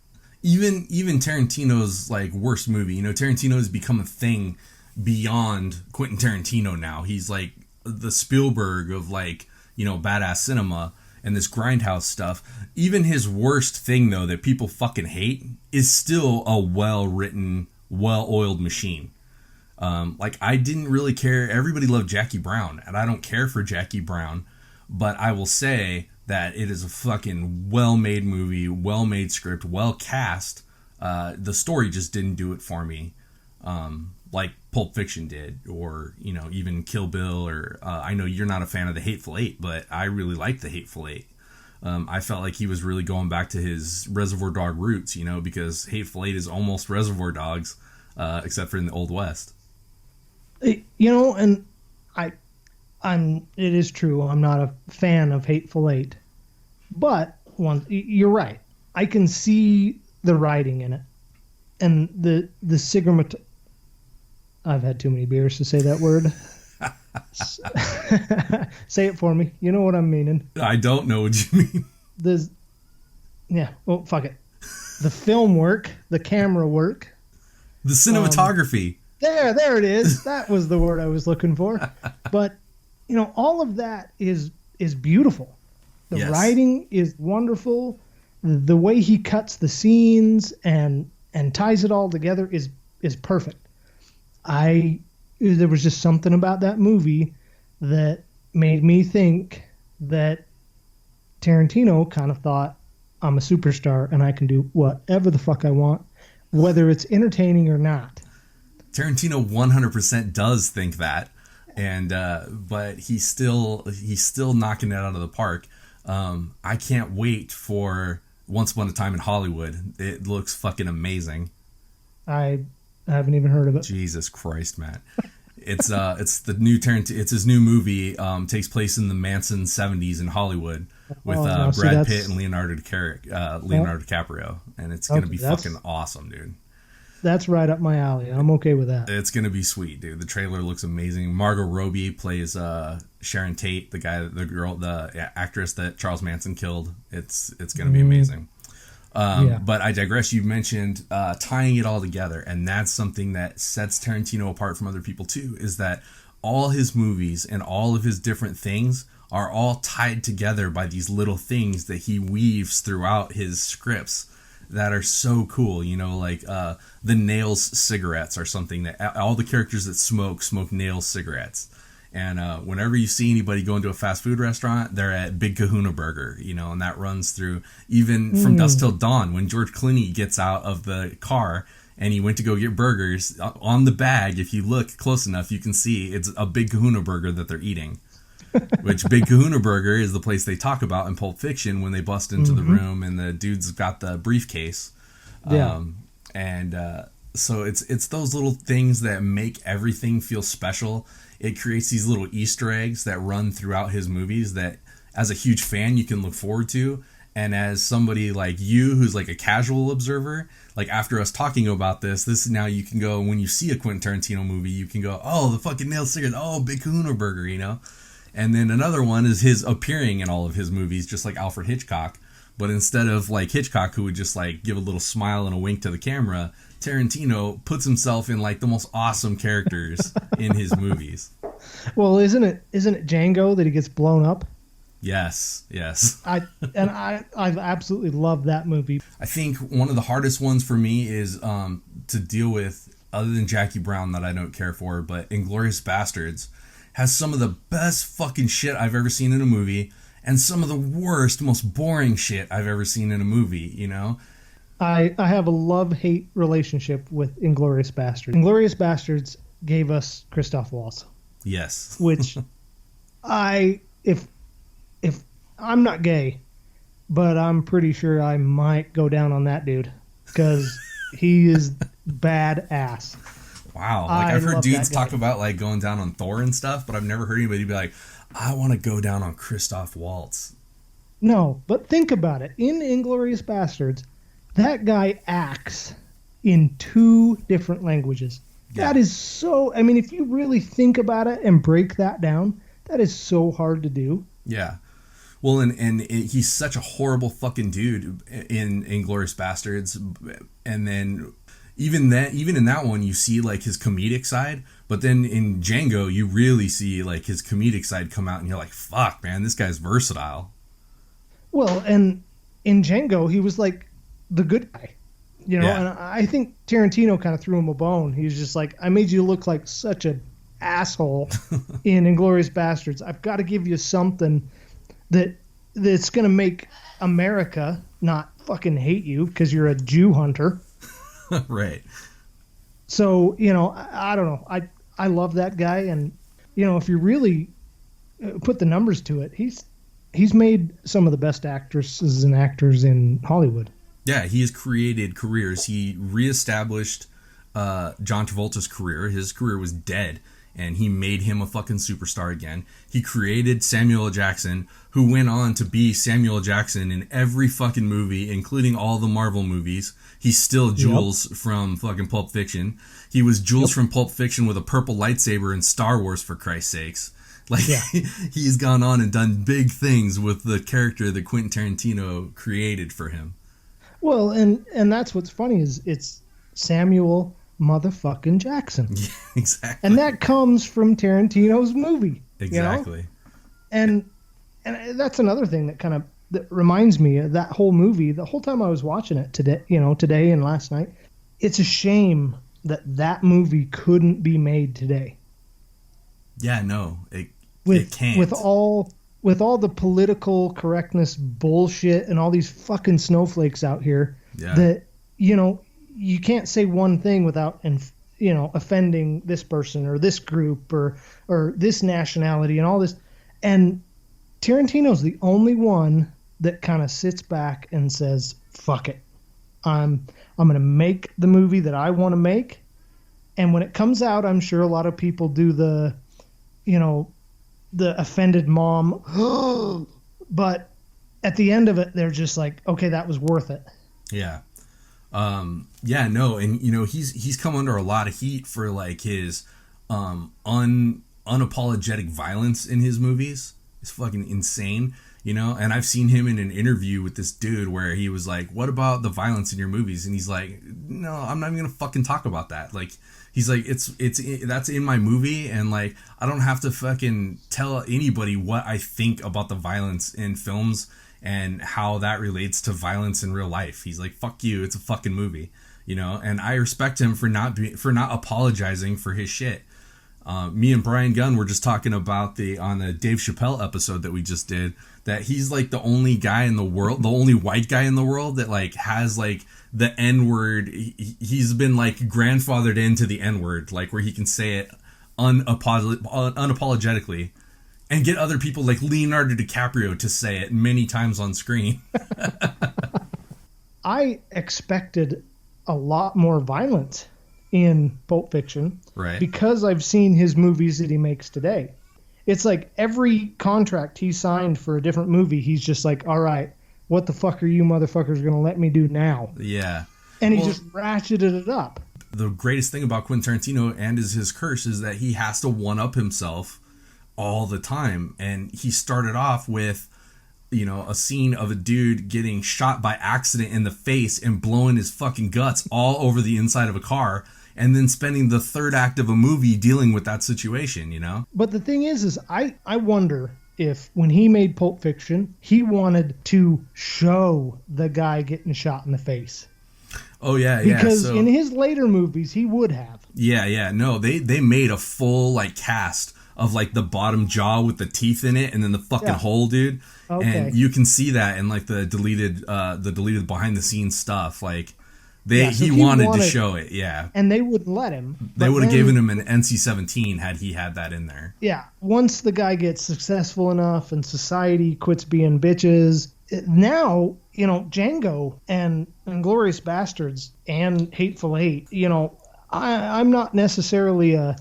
Even Tarantino's like worst movie, you know, Tarantino has become a thing beyond Quentin Tarantino now. He's like the Spielberg of like, you know, badass cinema and this grindhouse stuff. Even his worst thing though that people fucking hate is still a well-written, well-oiled machine. Like, I didn't really care. Everybody loved Jackie Brown, and I don't care for Jackie Brown, but I will say that it is a fucking well-made movie, well-made script, well-cast. The story just didn't do it for me, like Pulp Fiction did, or, you know, even Kill Bill, or I know you're not a fan of The Hateful Eight, but I really liked The Hateful Eight. I felt like he was really going back to his Reservoir Dog roots, you know, because Hateful Eight is almost Reservoir Dogs, except for in the Old West. You know, and it is true. I'm not a fan of Hateful Eight, but you're right. I can see the writing in it, and the cigarette. I've had too many beers to say that word. Say it for me. You know what I'm meaning. I don't know what you mean. Well, fuck it. The film work, the camera work, the cinematography. There it is. That was the word I was looking for. But, you know, all of that is beautiful. The writing is wonderful. The way he cuts the scenes and ties it all together is perfect. There was just something about that movie that made me think that Tarantino kind of thought, I'm a superstar and I can do whatever the fuck I want, whether it's entertaining or not. Tarantino 100% does think that, and but he's still knocking it out of the park. I can't wait for Once Upon a Time in Hollywood. It looks fucking amazing. I haven't even heard of it. Jesus Christ, Matt! It's the new Tarantino. It's his new movie. Takes place in the Manson 70s in Hollywood with Brad Pitt and Leonardo DiCaprio, and it's gonna be fucking awesome, dude. That's right up my alley. I'm okay with that. It's gonna be sweet, dude. The trailer looks amazing. Margot Robbie plays Sharon Tate, the actress that Charles Manson killed. It's gonna be amazing. But I digress. You mentioned tying it all together, and that's something that sets Tarantino apart from other people too. Is that all his movies and all of his different things are all tied together by these little things that he weaves throughout his scripts that are so cool, you know, like the Nails cigarettes are something that all the characters that smoke Nails cigarettes. And whenever you see anybody go into a fast food restaurant, they're at Big Kahuna Burger, you know, and that runs through even From Dusk Till Dawn. When George Clooney gets out of the car and he went to go get burgers, on the bag, if you look close enough, you can see it's a Big Kahuna Burger that they're eating. Which Big Kahuna Burger is the place they talk about in Pulp Fiction when they bust into the room and the dude's got the briefcase. So it's those little things that make everything feel special. It creates these little Easter eggs that run throughout his movies that, as a huge fan, you can look forward to. And as somebody like you, who's like a casual observer, like after us talking about this now you can go, when you see a Quentin Tarantino movie, you can go, oh, the fucking Nailed Cigarette, oh, Big Kahuna Burger, you know? And then another one is his appearing in all of his movies, just like Alfred Hitchcock. But instead of like Hitchcock, who would just like give a little smile and a wink to the camera, Tarantino puts himself in like the most awesome characters in his movies. Well, isn't it Django that he gets blown up? Yes, yes. I've absolutely loved that movie. I think one of the hardest ones for me is to deal with, other than Jackie Brown that I don't care for, but Inglourious Bastards has some of the best fucking shit I've ever seen in a movie, and some of the worst, most boring shit I've ever seen in a movie, you know? I have a love-hate relationship with Inglourious Bastards. Inglourious Bastards gave us Christoph Waltz. Yes. Which if I'm not gay, but I'm pretty sure I might go down on that dude because he is badass. Wow. Like I've heard dudes talk about like going down on Thor and stuff, but I've never heard anybody be like, I want to go down on Christoph Waltz. No, but think about it. In Inglourious Bastards, that guy acts in 2 different languages. Yeah. That is so, I mean, if you really think about it and break that down, that is so hard to do. Yeah. Well, and he's such a horrible fucking dude in Inglourious Bastards. And then even in that one, you see like his comedic side. But then in Django, you really see like his comedic side come out and you're like, fuck, man, this guy's versatile. Well, and in Django, he was like the good guy. You know, and I think Tarantino kind of threw him a bone. He was just like, I made you look like such an asshole in Inglourious Bastards. I've got to give you something that's going to make America not fucking hate you because you're a Jew hunter. Right. So, you know, I don't know. I love that guy. And, you know, if you really put the numbers to it, he's made some of the best actresses and actors in Hollywood. Yeah, he has created careers. He reestablished John Travolta's career. His career was dead, and he made him a fucking superstar again. He created Samuel L. Jackson, who went on to be Samuel L. Jackson in every fucking movie, including all the Marvel movies. He's still Jules from fucking Pulp Fiction. He was Jules from Pulp Fiction with a purple lightsaber in Star Wars, for Christ's sakes. Like, he's gone on and done big things with the character that Quentin Tarantino created for him. Well, and that's what's funny is it's Samuel motherfucking Jackson. Yeah, exactly. And that comes from Tarantino's movie. Exactly. You know? And that's another thing that reminds me of that whole movie. The whole time I was watching it today and last night, it's a shame that movie couldn't be made today. Yeah, no, it can't. With all the political correctness bullshit and all these fucking snowflakes out here, that, you know, you can't say one thing without, you know, offending this person or this group or this nationality and all this. And Tarantino's the only one that kind of sits back and says, fuck it. I'm going to make the movie that I want to make. And when it comes out, I'm sure a lot of people do the offended mom. But at the end of it, they're just like, okay, that was worth it. Yeah. Yeah, no. And, you know, he's come under a lot of heat for like his unapologetic violence in his movies. It's fucking insane, you know? And I've seen him in an interview with this dude where he was like, what about the violence in your movies? And he's like, no, I'm not even gonna fucking talk about that. Like, he's like, it's that's in my movie, and like, I don't have to fucking tell anybody what I think about the violence in films and how that relates to violence in real life. He's like, fuck you, it's a fucking movie, you know? And I respect him for not apologizing for his shit. Me and Brian Gunn were just talking about on the Dave Chappelle episode that we just did, that he's like the only guy in the world, the only white guy in the world that like has like the N-word. He's been like grandfathered into the N-word, like where he can say it unapologetically and get other people like Leonardo DiCaprio to say it many times on screen. I expected a lot more violence in Pulp Fiction, right? Because I've seen his movies that he makes today. It's like every contract he signed for a different movie, he's just like, all right, what the fuck are you motherfuckers going to let me do now? Yeah. And he just ratcheted it up. The greatest thing about Quentin Tarantino and his curse is that he has to one-up himself all the time. And he started off with, you know, a scene of a dude getting shot by accident in the face and blowing his fucking guts all over the inside of a car. and then spending the third act of a movie dealing with that situation, you know? But the thing is I wonder if when he made Pulp Fiction, he wanted to show the guy getting shot in the face. Oh, yeah, because in his later movies, he would have. Yeah. No, they made a full, like, cast of, like, the bottom jaw with the teeth in it and then the fucking hole, dude. Okay. And you can see that in, like, the deleted behind-the-scenes stuff. Like, he wanted to show it, yeah. And they wouldn't let him. They would have given him an NC-17 had he had that in there. Yeah. Once the guy gets successful enough and society quits being bitches, now, you know, Django and Inglourious Bastards and Hateful Eight, you know, I'm not necessarily a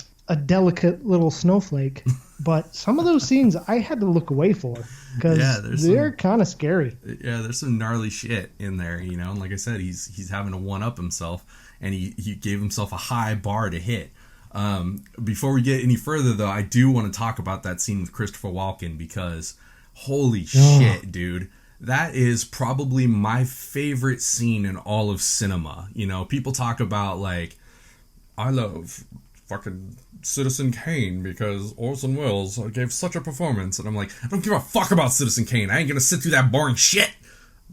delicate little snowflake, but some of those scenes I had to look away for because they're kind of scary. Yeah, there's some gnarly shit in there, you know. And like I said, he's having to one up himself, and he gave himself a high bar to hit. Before we get any further, though, I do want to talk about that scene with Christopher Walken because holy shit, dude. That is probably my favorite scene in all of cinema. You know, people talk about, like, I love fucking Citizen Kane because Orson Welles gave such a performance. And I'm like, I don't give a fuck about Citizen Kane. I ain't gonna sit through that boring shit.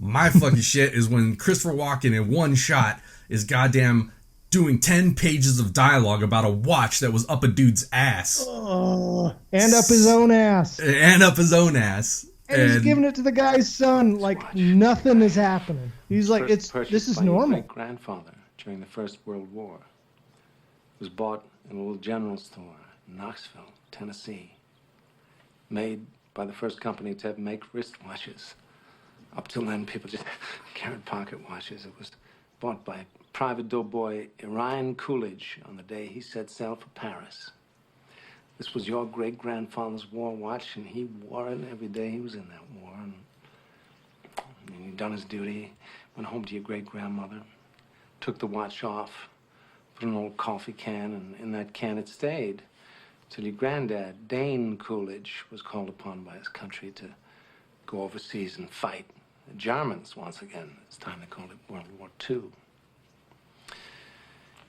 My fucking shit is when Christopher Walken in one shot is goddamn doing 10 pages of dialogue about a watch that was up a dude's ass. And up his own ass. And up his own ass. And he's giving it to the guy's son like nothing is happening. He's like, this is normal. My grandfather during the First World War. It was bought in a little general store in Knoxville, Tennessee. Made by the first company to make wristwatches. Up till then, people just carried pocket watches. It was bought by private doughboy Orion Coolidge on the day he set sail for Paris. This was your great-grandfather's war watch, and he wore it every day he was in that war. And he'd done his duty, went home to your great-grandmother, took the watch off, put in an old coffee can, and in that can it stayed. Till your granddad, Dane Coolidge, was called upon by his country to go overseas and fight the Germans once again. This time they called it World War II.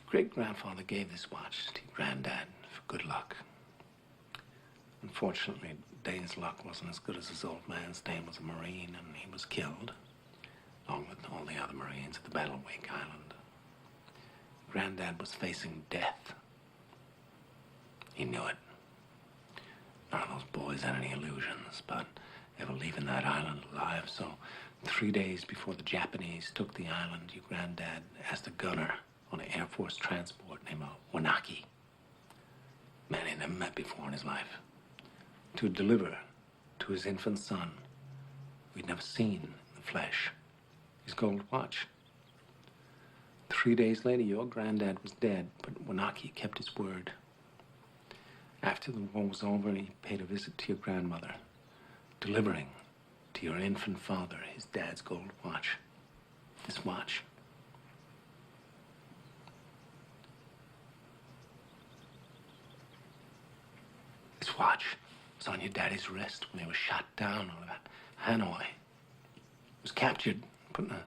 Great-grandfather gave this watch to your granddad for good luck. Unfortunately, Dane's luck wasn't as good as his old man's. Dane was a Marine, and he was killed, along with all the other Marines at the Battle of Wake Island. Granddad was facing death. He knew it. None of those boys had any illusions about ever leaving that island alive, so 3 days before the Japanese took the island, your granddad asked a gunner on an Air Force transport named Wanaki, man he'd never met before in his life, to deliver to his infant son, who he'd never seen in the flesh, his gold watch. 3 days later, your granddad was dead, but Wanaki kept his word. After the war was over, he paid a visit to your grandmother, delivering to your infant father his dad's gold watch. This watch. This watch was on your daddy's wrist when he was shot down over Hanoi. He was captured, put in a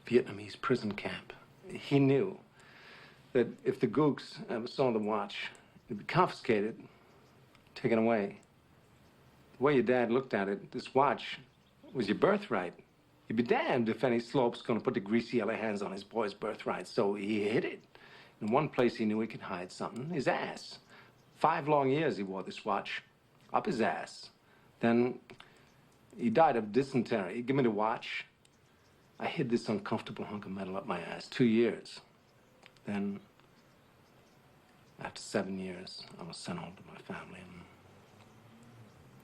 Vietnamese prison camp. He knew that if the gooks ever saw the watch, it'd be confiscated, taken away. The way your dad looked at it, this watch was your birthright. He'd be damned if any slope's gonna put the greasy yellow hands on his boy's birthright, so he hid it. In one place he knew he could hide something, his ass. 5 long years he wore this watch, up his ass. Then he died of dysentery. He gave me the watch. I hid this uncomfortable hunk of metal up my ass 2 years. Then, after 7 years, I was sent home to my family, and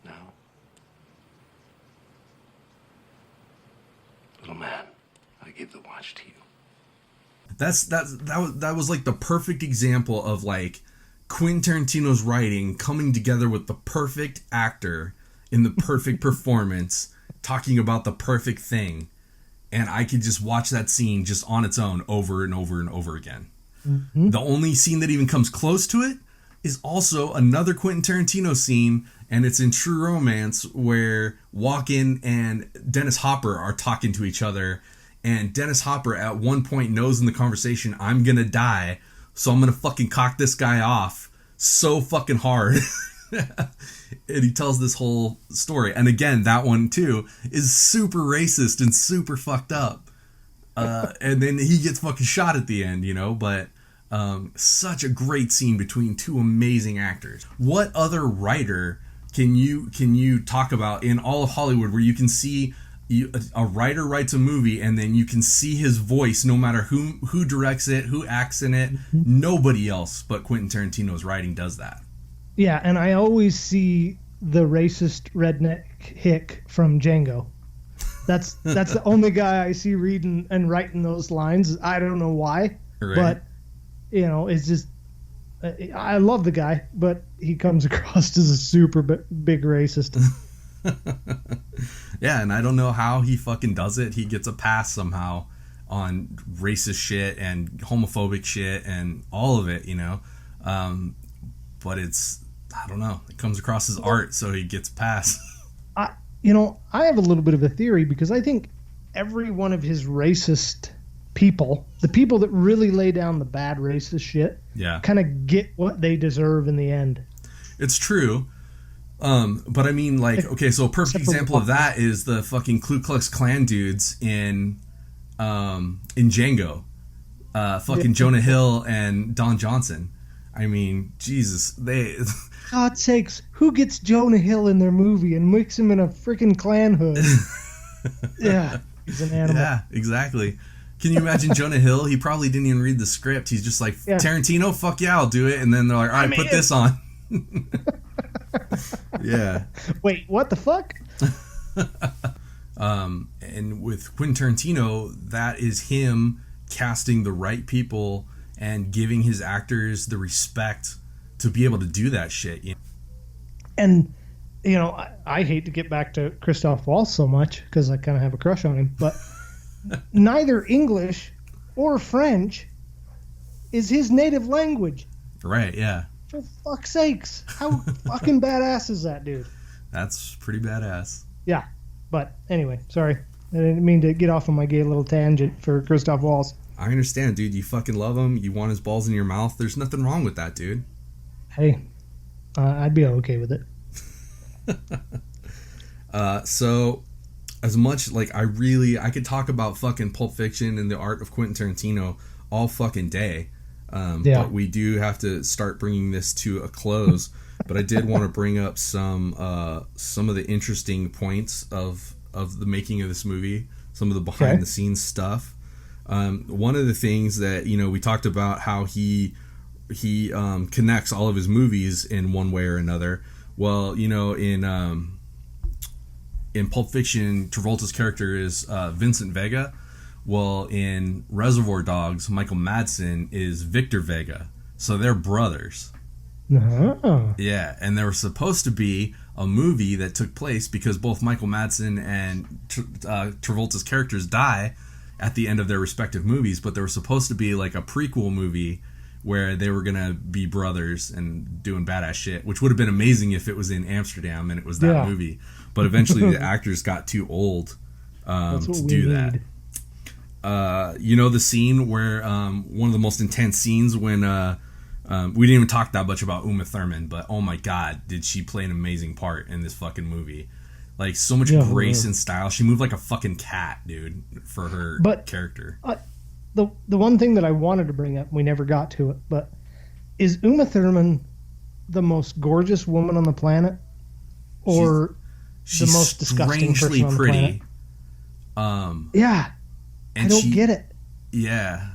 now, little man, I give the watch to you. That was like the perfect example of like Quentin Tarantino's writing coming together with the perfect actor in the perfect performance, talking about the perfect thing. And I could just watch that scene just on its own over and over and over again. Mm-hmm. The only scene that even comes close to it is also another Quentin Tarantino scene, and it's in True Romance where Walken and Dennis Hopper are talking to each other, and Dennis Hopper at one point knows in the conversation, I'm gonna die, so I'm gonna fucking cock this guy off so fucking hard. And he tells this whole story. And again, that one too is super racist and super fucked up. And then he gets fucking shot at the end, you know, but such a great scene between two amazing actors. What other writer can you talk about in all of Hollywood where you can see a writer writes a movie and then you can see his voice no matter who directs it, who acts in it? Nobody else but Quentin Tarantino's writing does that. Yeah, and I always see the racist redneck hick from Django. That's the only guy I see reading and writing those lines. I don't know why, right. But you know, it's just I love the guy, but he comes across as a super big racist. Yeah, and I don't know how he fucking does it. He gets a pass somehow on racist shit and homophobic shit and all of it, you know. But it's, I don't know, it comes across as art, so he gets passed. I have a little bit of a theory because I think every one of his racist people, the people that really lay down the bad racist shit, kind of get what they deserve in the end. It's true. But I mean, like, okay, so a perfect example of that is the fucking Ku Klux Klan dudes in Django. Fucking Jonah Hill and Don Johnson. I mean, Jesus, God's sakes, who gets Jonah Hill in their movie and makes him in a freaking Klan hood? Yeah, he's an animal. Yeah, exactly. Can you imagine Jonah Hill? He probably didn't even read the script. He's just like, Tarantino, fuck yeah, I'll do it. And then they're like, all right, put this on. Yeah. Wait, what the fuck? And with Quentin Tarantino, that is him casting the right people and giving his actors the respect to be able to do that shit. You know? And, you know, I hate to get back to Christoph Waltz so much because I kind of have a crush on him, but neither English or French is his native language. Right, yeah. For fuck's sakes. How fucking badass is that, dude? That's pretty badass. Yeah. But anyway, sorry. I didn't mean to get off on my gay little tangent for Christoph Waltz. I understand, dude. You fucking love him. You want his balls in your mouth. There's nothing wrong with that, dude. Hey, I'd be okay with it. So, as much, like, I could talk about fucking Pulp Fiction and the art of Quentin Tarantino all fucking day. But we do have to start bringing this to a close. But I did want to bring up some of the interesting points of the making of this movie, some of the behind the scenes stuff. One of the things that, you know, we talked about how he connects all of his movies in one way or another. Well, you know, in Pulp Fiction, Travolta's character is Vincent Vega. Well, in Reservoir Dogs, Michael Madsen is Victor Vega. So they're brothers. Oh. Yeah, and there was supposed to be a movie that took place because both Michael Madsen and Travolta's characters die at the end of their respective movies, but there was supposed to be like a prequel movie where they were going to be brothers and doing badass shit, which would have been amazing if it was in Amsterdam and it was that movie. But eventually the actors got too old to do that. You know the scene where one of the most intense scenes when we didn't even talk that much about Uma Thurman, but oh my god, did she play an amazing part in this fucking movie. Like, so much grace and style. She moved like a fucking cat, dude, for her character. The one thing that I wanted to bring up, we never got to it, but is Uma Thurman the most gorgeous woman on the planet? Or she's the most disgusting person on the pretty. Planet? Yeah. And I don't get it. Yeah.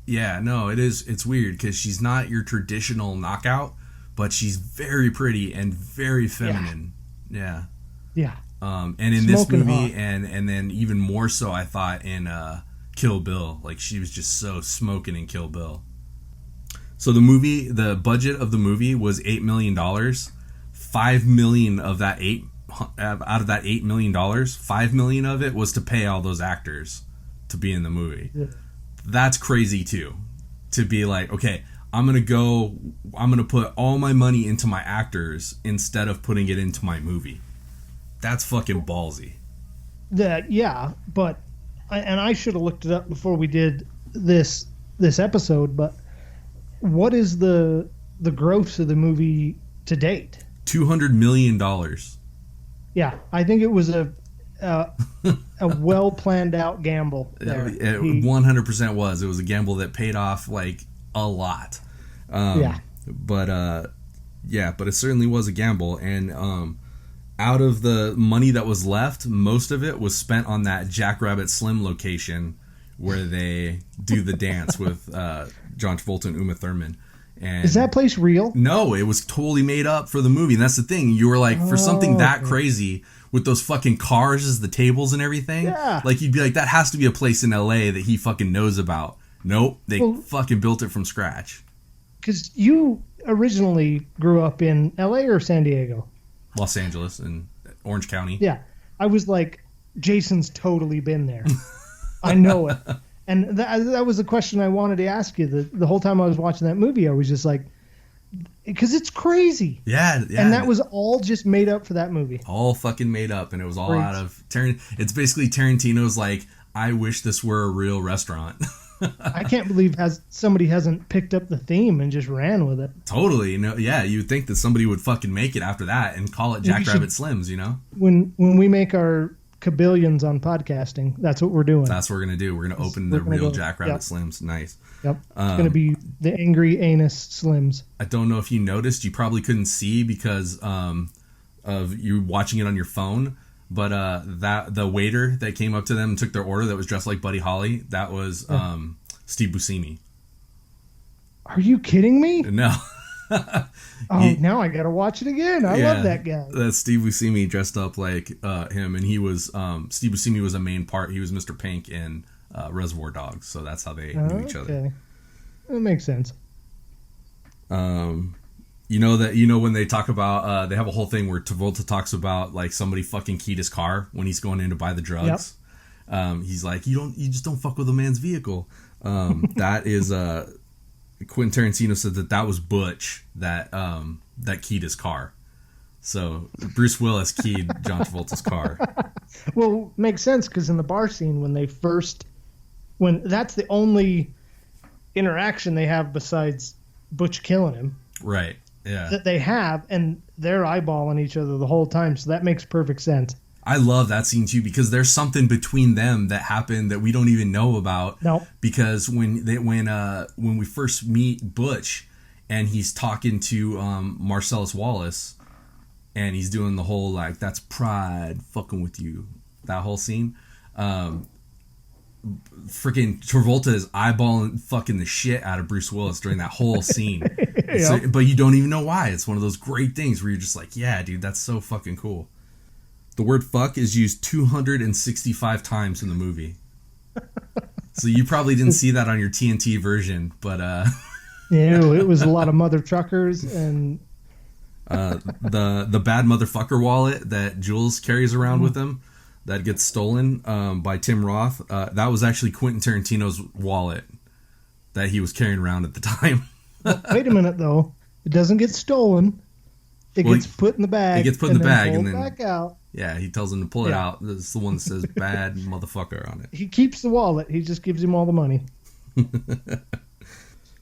Yeah, no, it's weird because she's not your traditional knockout, but she's very pretty and very feminine. Yeah. Yeah. And in this movie, and then even more so, I thought, in Kill Bill. Like, she was just so smoking in Kill Bill. So the budget of the movie was $8 million. $5 million of that out of that $8 million, $5 million of it was to pay all those actors to be in the movie. Yeah. That's crazy too. To be like, okay, I'm gonna put all my money into my actors instead of putting it into my movie. That's fucking ballsy. Yeah, but I should have looked it up before we did this episode, but what is the gross of the movie to date? $200 million. Yeah, I think it was a well planned out gamble there. It 100% was. It was a gamble that paid off like a lot. But it certainly was a gamble. And out of the money that was left, most of it was spent on that Jackrabbit Slim location where they do the dance with John Travolta and Uma Thurman. And is that place real? No, it was totally made up for the movie. And that's the thing. You were like, for something that crazy with those fucking cars as the tables and everything, like you'd be like, that has to be a place in LA that he fucking knows about. Nope, they fucking built it from scratch. Because you originally grew up in LA or San Diego? Los Angeles and Orange County. Yeah. I was like, Jason's totally been there. I know it. And that was the question I wanted to ask you. The whole time I was watching that movie, I was just like, because it's crazy. Yeah. And that was all just made up for that movie. All fucking made up. And it was all out of It's basically Tarantino's like, I wish this were a real restaurant. I can't believe somebody hasn't picked up the theme and just ran with it. Totally. You would think that somebody would fucking make it after that and call it Jackrabbit Slims, you know? When we make our kabillions on podcasting, that's what we're doing. That's what we're going to do. We're going to open the real Jackrabbit Slims. Nice. Yep. It's going to be the Angry Anus Slims. I don't know if you noticed. You probably couldn't see because of you watching it on your phone. But that the waiter that came up to them and took their order that was dressed like Buddy Holly, that was Steve Buscemi. Are you kidding me? No. Now I gotta watch it again. I love that guy. That's Steve Buscemi dressed up like him, and he was Steve Buscemi was a main part. He was Mr. Pink in Reservoir Dogs, so that's how they knew each other. That makes sense. When they talk about they have a whole thing where Travolta talks about like somebody fucking keyed his car when he's going in to buy the drugs. Yep. He's like, you just don't fuck with a man's vehicle. That is Quentin Tarantino said that was Butch that keyed his car. So Bruce Willis keyed John Travolta's car. Well, makes sense because in the bar scene when that's the only interaction they have besides Butch killing him. Right. Yeah. That they have, and they're eyeballing each other the whole time, so that makes perfect sense. I love that scene too because there's something between them that happened that we don't even know about. No. Because when we first meet Butch, and he's talking to Marcellus Wallace, and he's doing the whole like that's pride fucking with you, that whole scene. Freaking Travolta is eyeballing fucking the shit out of Bruce Willis during that whole scene. So, but you don't even know why. It's one of those great things where you're just like, yeah, dude, that's so fucking cool. The word fuck is used 265 times in the movie. So you probably didn't see that on your TNT version, but it was a lot of mother truckers and the bad motherfucker wallet that Jules carries around with him that gets stolen by Tim Roth. That was actually Quentin Tarantino's wallet that he was carrying around at the time. Wait a minute, though. It doesn't get stolen. It gets put in the bag. It gets put in the bag and then back out. Yeah, he tells him to pull it out. It's the one that says bad motherfucker on it. He keeps the wallet. He just gives him all the money.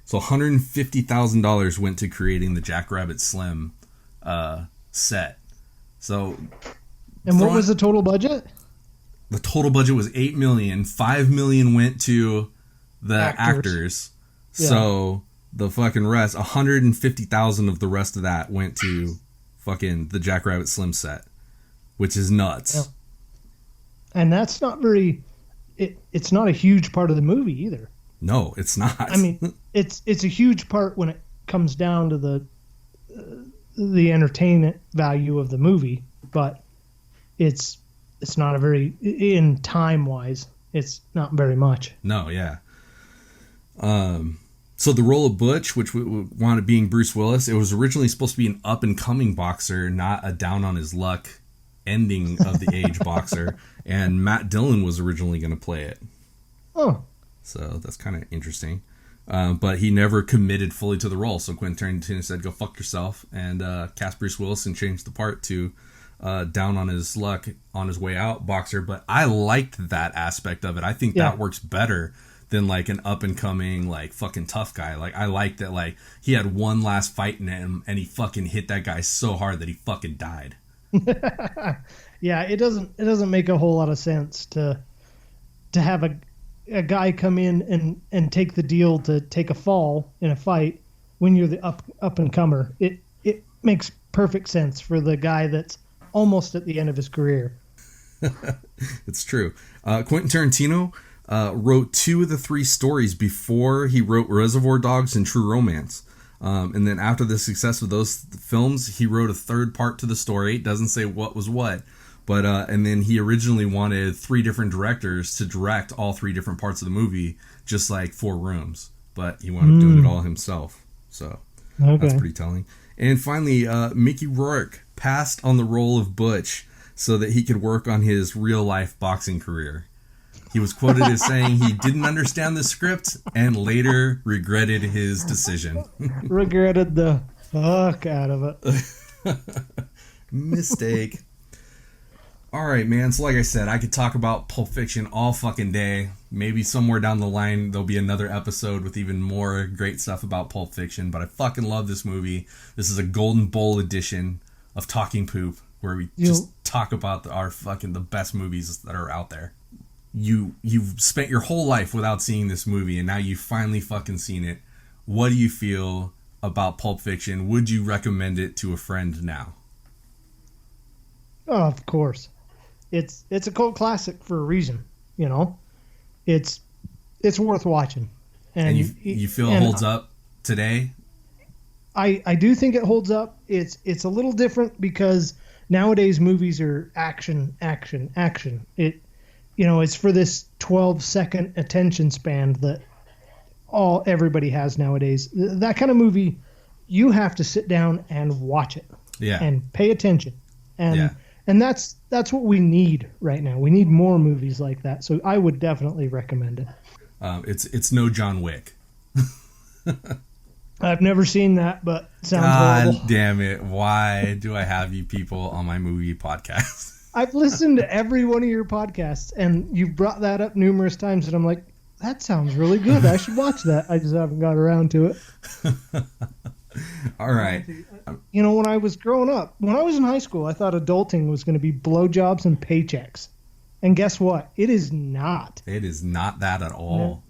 So $150,000 went to creating the Jackrabbit Slim set. So, and what was the total budget? The total budget was $8 million. $5 million went to the actors. Yeah. So the fucking rest, $150,000 of the rest of that went to fucking the Jackrabbit Slim set, which is nuts. Yeah. And that's not very. It's not a huge part of the movie either. No, it's not. I mean, it's a huge part when it comes down to the entertainment value of the movie, but it's not a very, in time wise, it's not very much. No, yeah. So the role of Butch, which wound up being Bruce Willis, it was originally supposed to be an up and coming boxer, not a down on his luck ending of the age boxer. And Matt Dillon was originally going to play it. Oh. So that's kind of interesting. But he never committed fully to the role. So Quentin Tarantino said, go fuck yourself, and cast Bruce Willis and changed the part to down on his luck, on his way out boxer. But I liked that aspect of it. I think that works better than like an up and coming like fucking tough guy. Like I like that like he had one last fight in him and he fucking hit that guy so hard that he fucking died. Yeah, it doesn't make a whole lot of sense to have a guy come in and take the deal to take a fall in a fight when you're the up and comer. It makes perfect sense for the guy that's almost at the end of his career. It's true. Quentin Tarantino wrote 2 of the 3 stories before he wrote Reservoir Dogs and True Romance. And then after the success of those films, he wrote a 3rd part to the story. It doesn't say what was what. But and then he originally wanted 3 different directors to direct all 3 different parts of the movie, just like 4 Rooms. But he wound up doing it all himself. So that's pretty telling. And finally, Mickey Rourke passed on the role of Butch so that he could work on his real-life boxing career. He was quoted as saying he didn't understand the script and later regretted his decision. Regretted the fuck out of it. Mistake. All right, man. So like I said, I could talk about Pulp Fiction all fucking day. Maybe somewhere down the line there'll be another episode with even more great stuff about Pulp Fiction. But I fucking love this movie. This is a Golden Bowl edition of Talking Poop, where we just talk about our fucking the best movies that are out there. You've spent your whole life without seeing this movie, and now you've finally fucking seen it. What do you feel about Pulp Fiction? Would you recommend it to a friend now? Oh, of course. It's a cult classic for a reason, you know. It's worth watching. And you feel it holds up today? I do think it holds up. It's a little different because nowadays movies are action. It's for this 12-second attention span that everybody has nowadays. That kind of movie, you have to sit down and watch it. Yeah. And pay attention. And that's what we need right now. We need more movies like that. So I would definitely recommend it. It's no John Wick. I've never seen that, but sounds horrible. God damn it. Why do I have you people on my movie podcast? I've listened to every one of your podcasts, and you've brought that up numerous times, and I'm like, that sounds really good. I should watch that. I just haven't got around to it. All right. You know, when I was growing up, when I was in high school, I thought adulting was going to be blowjobs and paychecks. And guess what? It is not. It is not that at all.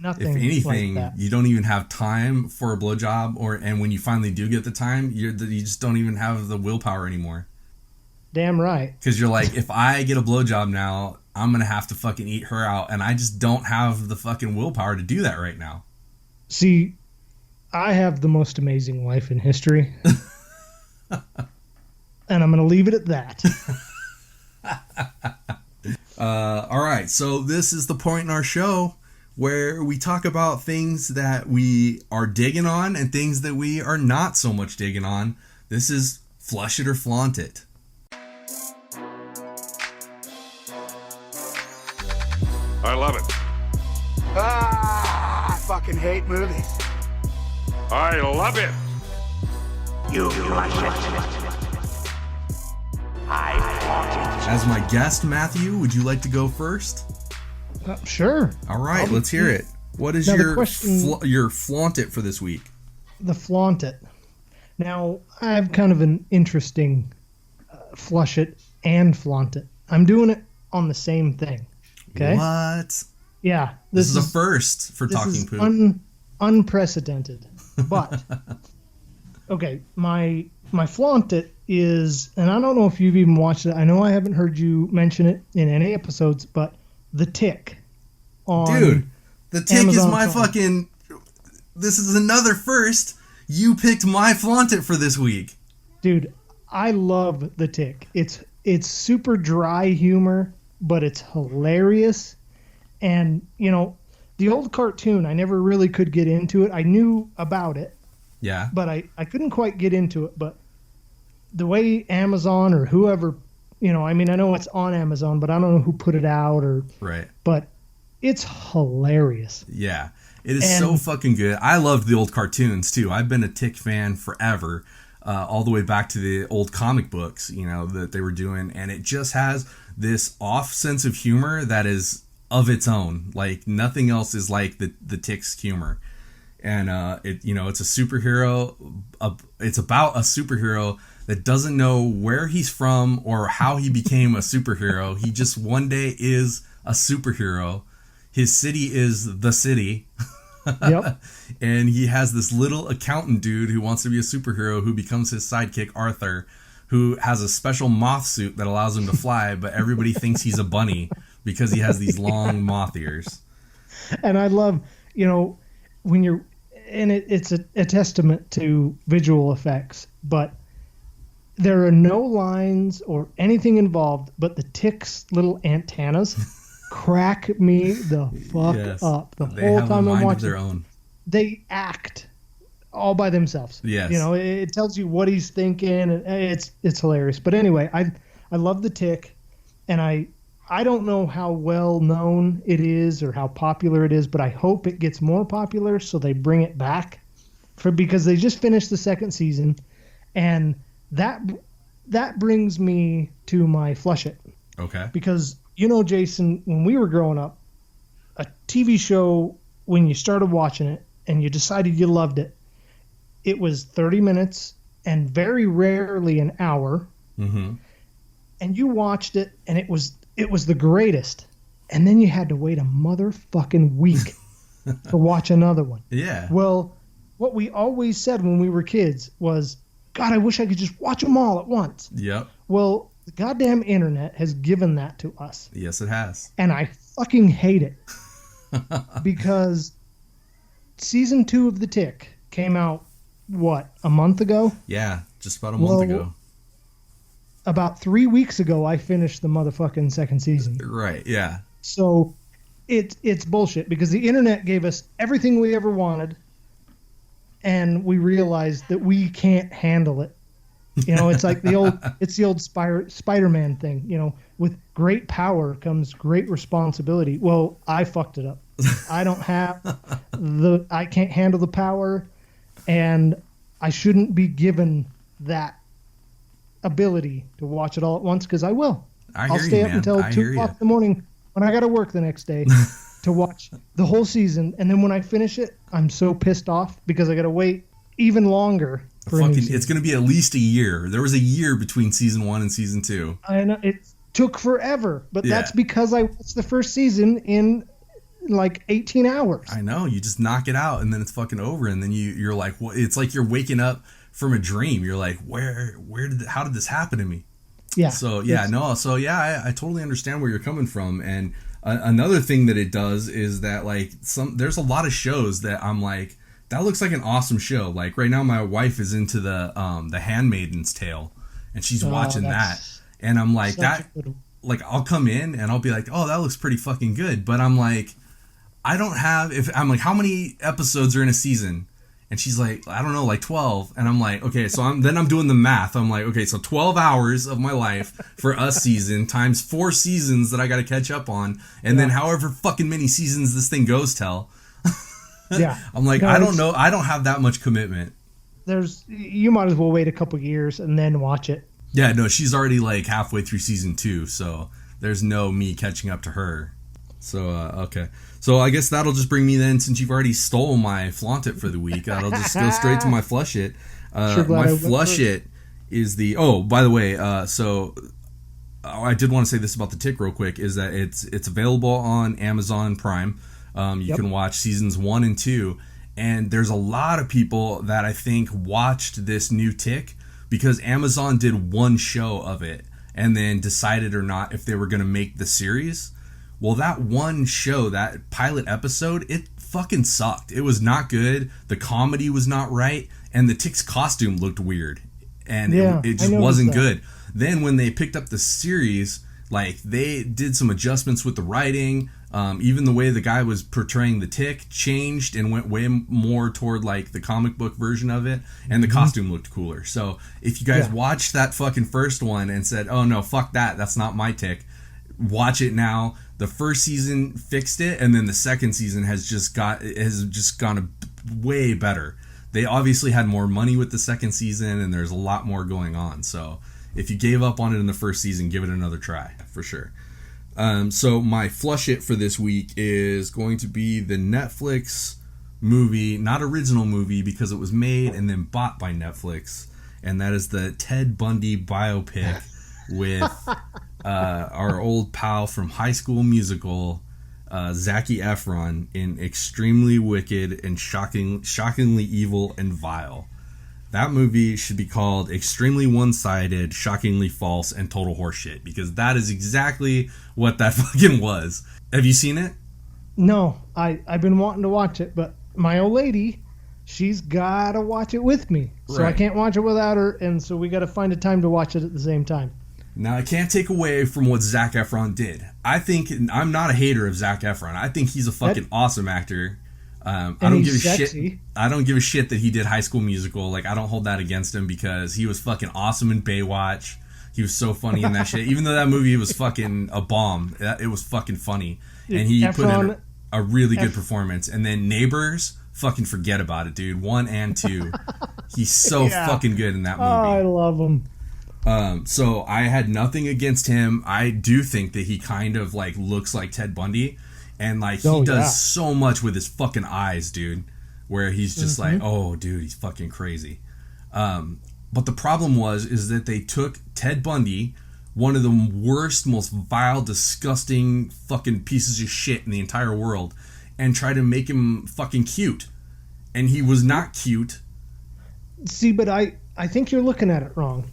Nothing. If anything, like that. you don't even have time for a blowjob, and when you finally do get the time, you just don't even have the willpower anymore. Damn right. Because you're like, if I get a blowjob now, I'm going to have to fucking eat her out, and I just don't have the fucking willpower to do that right now. See, I have the most amazing wife in history. And I'm going to leave it at that. All right, so this is the point in our show where we talk about things that we are digging on and things that we are not so much digging on. This is Flush It or Flaunt It. I love it. I fucking hate movies. I love it. You flush it. I flaunt it. As my guest, Matthew, would you like to go first? Sure. All right, let's hear it. What is your flaunt it for this week? The flaunt it. Now, I have kind of an interesting flush it and flaunt it. I'm doing it on the same thing. Okay. What? Yeah. This is a first for Talking Poop. Unprecedented. But, okay, my flaunt it is, and I don't know if you've even watched it. I know I haven't heard you mention it in any episodes, but The Tick. Dude, The Tick Amazon is my Prime. fucking... This is another first. You picked my flaunt it for this week. Dude, I love The Tick. It's super dry humor, but it's hilarious. And, you know, the old cartoon, I never really could get into it. I knew about it. Yeah. But I couldn't quite get into it. But the way Amazon or whoever, you know, I mean, I know it's on Amazon, but I don't know who put it out or... Right. But it's hilarious. Yeah. It is so fucking good. I loved the old cartoons, too. I've been a Tick fan forever, all the way back to the old comic books, you know, that they were doing. And it just has this off sense of humor that is of its own. Like nothing else is like the Tick's humor. And it's a superhero. It's about a superhero that doesn't know where he's from or how he became a superhero. He just one day is a superhero. His city is the city. Yep. And he has this little accountant dude who wants to be a superhero who becomes his sidekick, Arthur, who has a special moth suit that allows him to fly, but everybody thinks he's a bunny because he has these long moth ears. And I love, when you're, and it's a testament to visual effects, but there are no lines or anything involved, but the Tick's little antennas crack me the fuck up the whole time I'm watching. Their own. They act all by themselves. Yes. It tells you what he's thinking, and it's hilarious. But anyway, I love the Tick, and I don't know how well known it is or how popular it is, but I hope it gets more popular so they bring it back because they just finished the second season, and that brings me to my Flush It. Okay. Because Jason, when we were growing up, a TV show, when you started watching it and you decided you loved it, it was 30 minutes and very rarely an hour. Mm-hmm. And you watched it, and it was the greatest. And then you had to wait a motherfucking week to watch another one. Yeah. Well, what we always said when we were kids was, God, I wish I could just watch them all at once. Yep. Well, the goddamn internet has given that to us. Yes, it has. And I fucking hate it. Because season 2 of The Tick came out, a month ago? Yeah, just about a month ago. About 3 weeks ago, I finished the motherfucking second season. Right, yeah. So it's bullshit because the internet gave us everything we ever wanted, and we realized that we can't handle it. It's like the old Spider-Man thing. With great power comes great responsibility. Well, I fucked it up. I can't handle the power, and I shouldn't be given that ability to watch it all at once because I will. I'll stay up until 2 o'clock in the morning when I got to work the next day to watch the whole season, and then when I finish it, I'm so pissed off because I got to wait even longer. It's going to be at least a year. There was a year between season 1 and season 2. I know it took forever, but that's because I watched the first season in like 18 hours. I know, you just knock it out and then it's fucking over, and then you're like, what? It's like you're waking up from a dream. You're like, how did this happen to me? Yeah. So I totally understand where you're coming from. And another thing that it does is that like there's a lot of shows that I'm like, that looks like an awesome show. Like right now, my wife is into the Handmaid's Tale, and she's watching that, and I'm like like I'll come in and I'll be like, oh, that looks pretty fucking good, but I'm like, I'm like, how many episodes are in a season? And she's like, I don't know, like 12. And I'm like, okay, so I'm doing the math. I'm like, okay, so 12 hours of my life for a season times 4 seasons that I got to catch up on, and then however fucking many seasons this thing goes till. Yeah. I'm like, I don't know. I don't have that much commitment. You might as well wait a couple years and then watch it. Yeah, no, she's already like halfway through season 2, so there's no me catching up to her. So, okay. So I guess that'll just bring me then, since you've already stole my Flaunt It for the week, that'll just go straight to my Flush It. My Flush It is by the way, so I did want to say this about The Tick real quick, is that it's available on Amazon Prime. You can watch seasons 1 and 2, and there's a lot of people that I think watched this new Tick because Amazon did one show of it and then decided or not if they were going to make the series. Well, that one show, that pilot episode, it fucking sucked. It was not good. The comedy was not right, and the Tick's costume looked weird, and it just wasn't good. Then when they picked up the series, like they did some adjustments with the writing. Even the way the guy was portraying the Tick changed and went way more toward like the comic book version of it, and the costume looked cooler. So if you guys watched that fucking first one and said, oh no, fuck that's not my Tick, watch it now. The first season fixed it, and then the second season has just gone way better. They obviously had more money with the second season, and there's a lot more going on. So if you gave up on it in the first season, give it another try for sure. So my flush it for this week is going to be the Netflix movie, not original movie because it was made and then bought by Netflix, and that is the Ted Bundy biopic with our old pal from High School Musical, Zac Efron, in extremely wicked and shockingly evil and vile. That movie should be called Extremely One-Sided, Shockingly False, and Total Horseshit, because that is exactly what that fucking was. Have you seen it? No, I've been wanting to watch it, but my old lady, she's got to watch it with me. So I can't watch it without her, and so we got to find a time to watch it at the same time. Now, I can't take away from what Zac Efron did. I'm not a hater of Zac Efron. I think he's a fucking awesome actor. I don't give a shit. I don't give a shit that he did High School Musical. Like, I don't hold that against him because he was fucking awesome in Baywatch. He was so funny in that shit. Even though that movie was fucking a bomb, it was fucking funny. And he put in a really good performance. And then Neighbors, fucking forget about it, dude. 1 and 2. He's so fucking good in that movie. Oh, I love him. So I had nothing against him. I do think that he kind of like looks like Ted Bundy. And, like, he does so much with his fucking eyes, dude, where he's just like, oh, dude, he's fucking crazy. But the problem is that they took Ted Bundy, one of the worst, most vile, disgusting fucking pieces of shit in the entire world, and tried to make him fucking cute. And he was not cute. See, but I think you're looking at it wrong.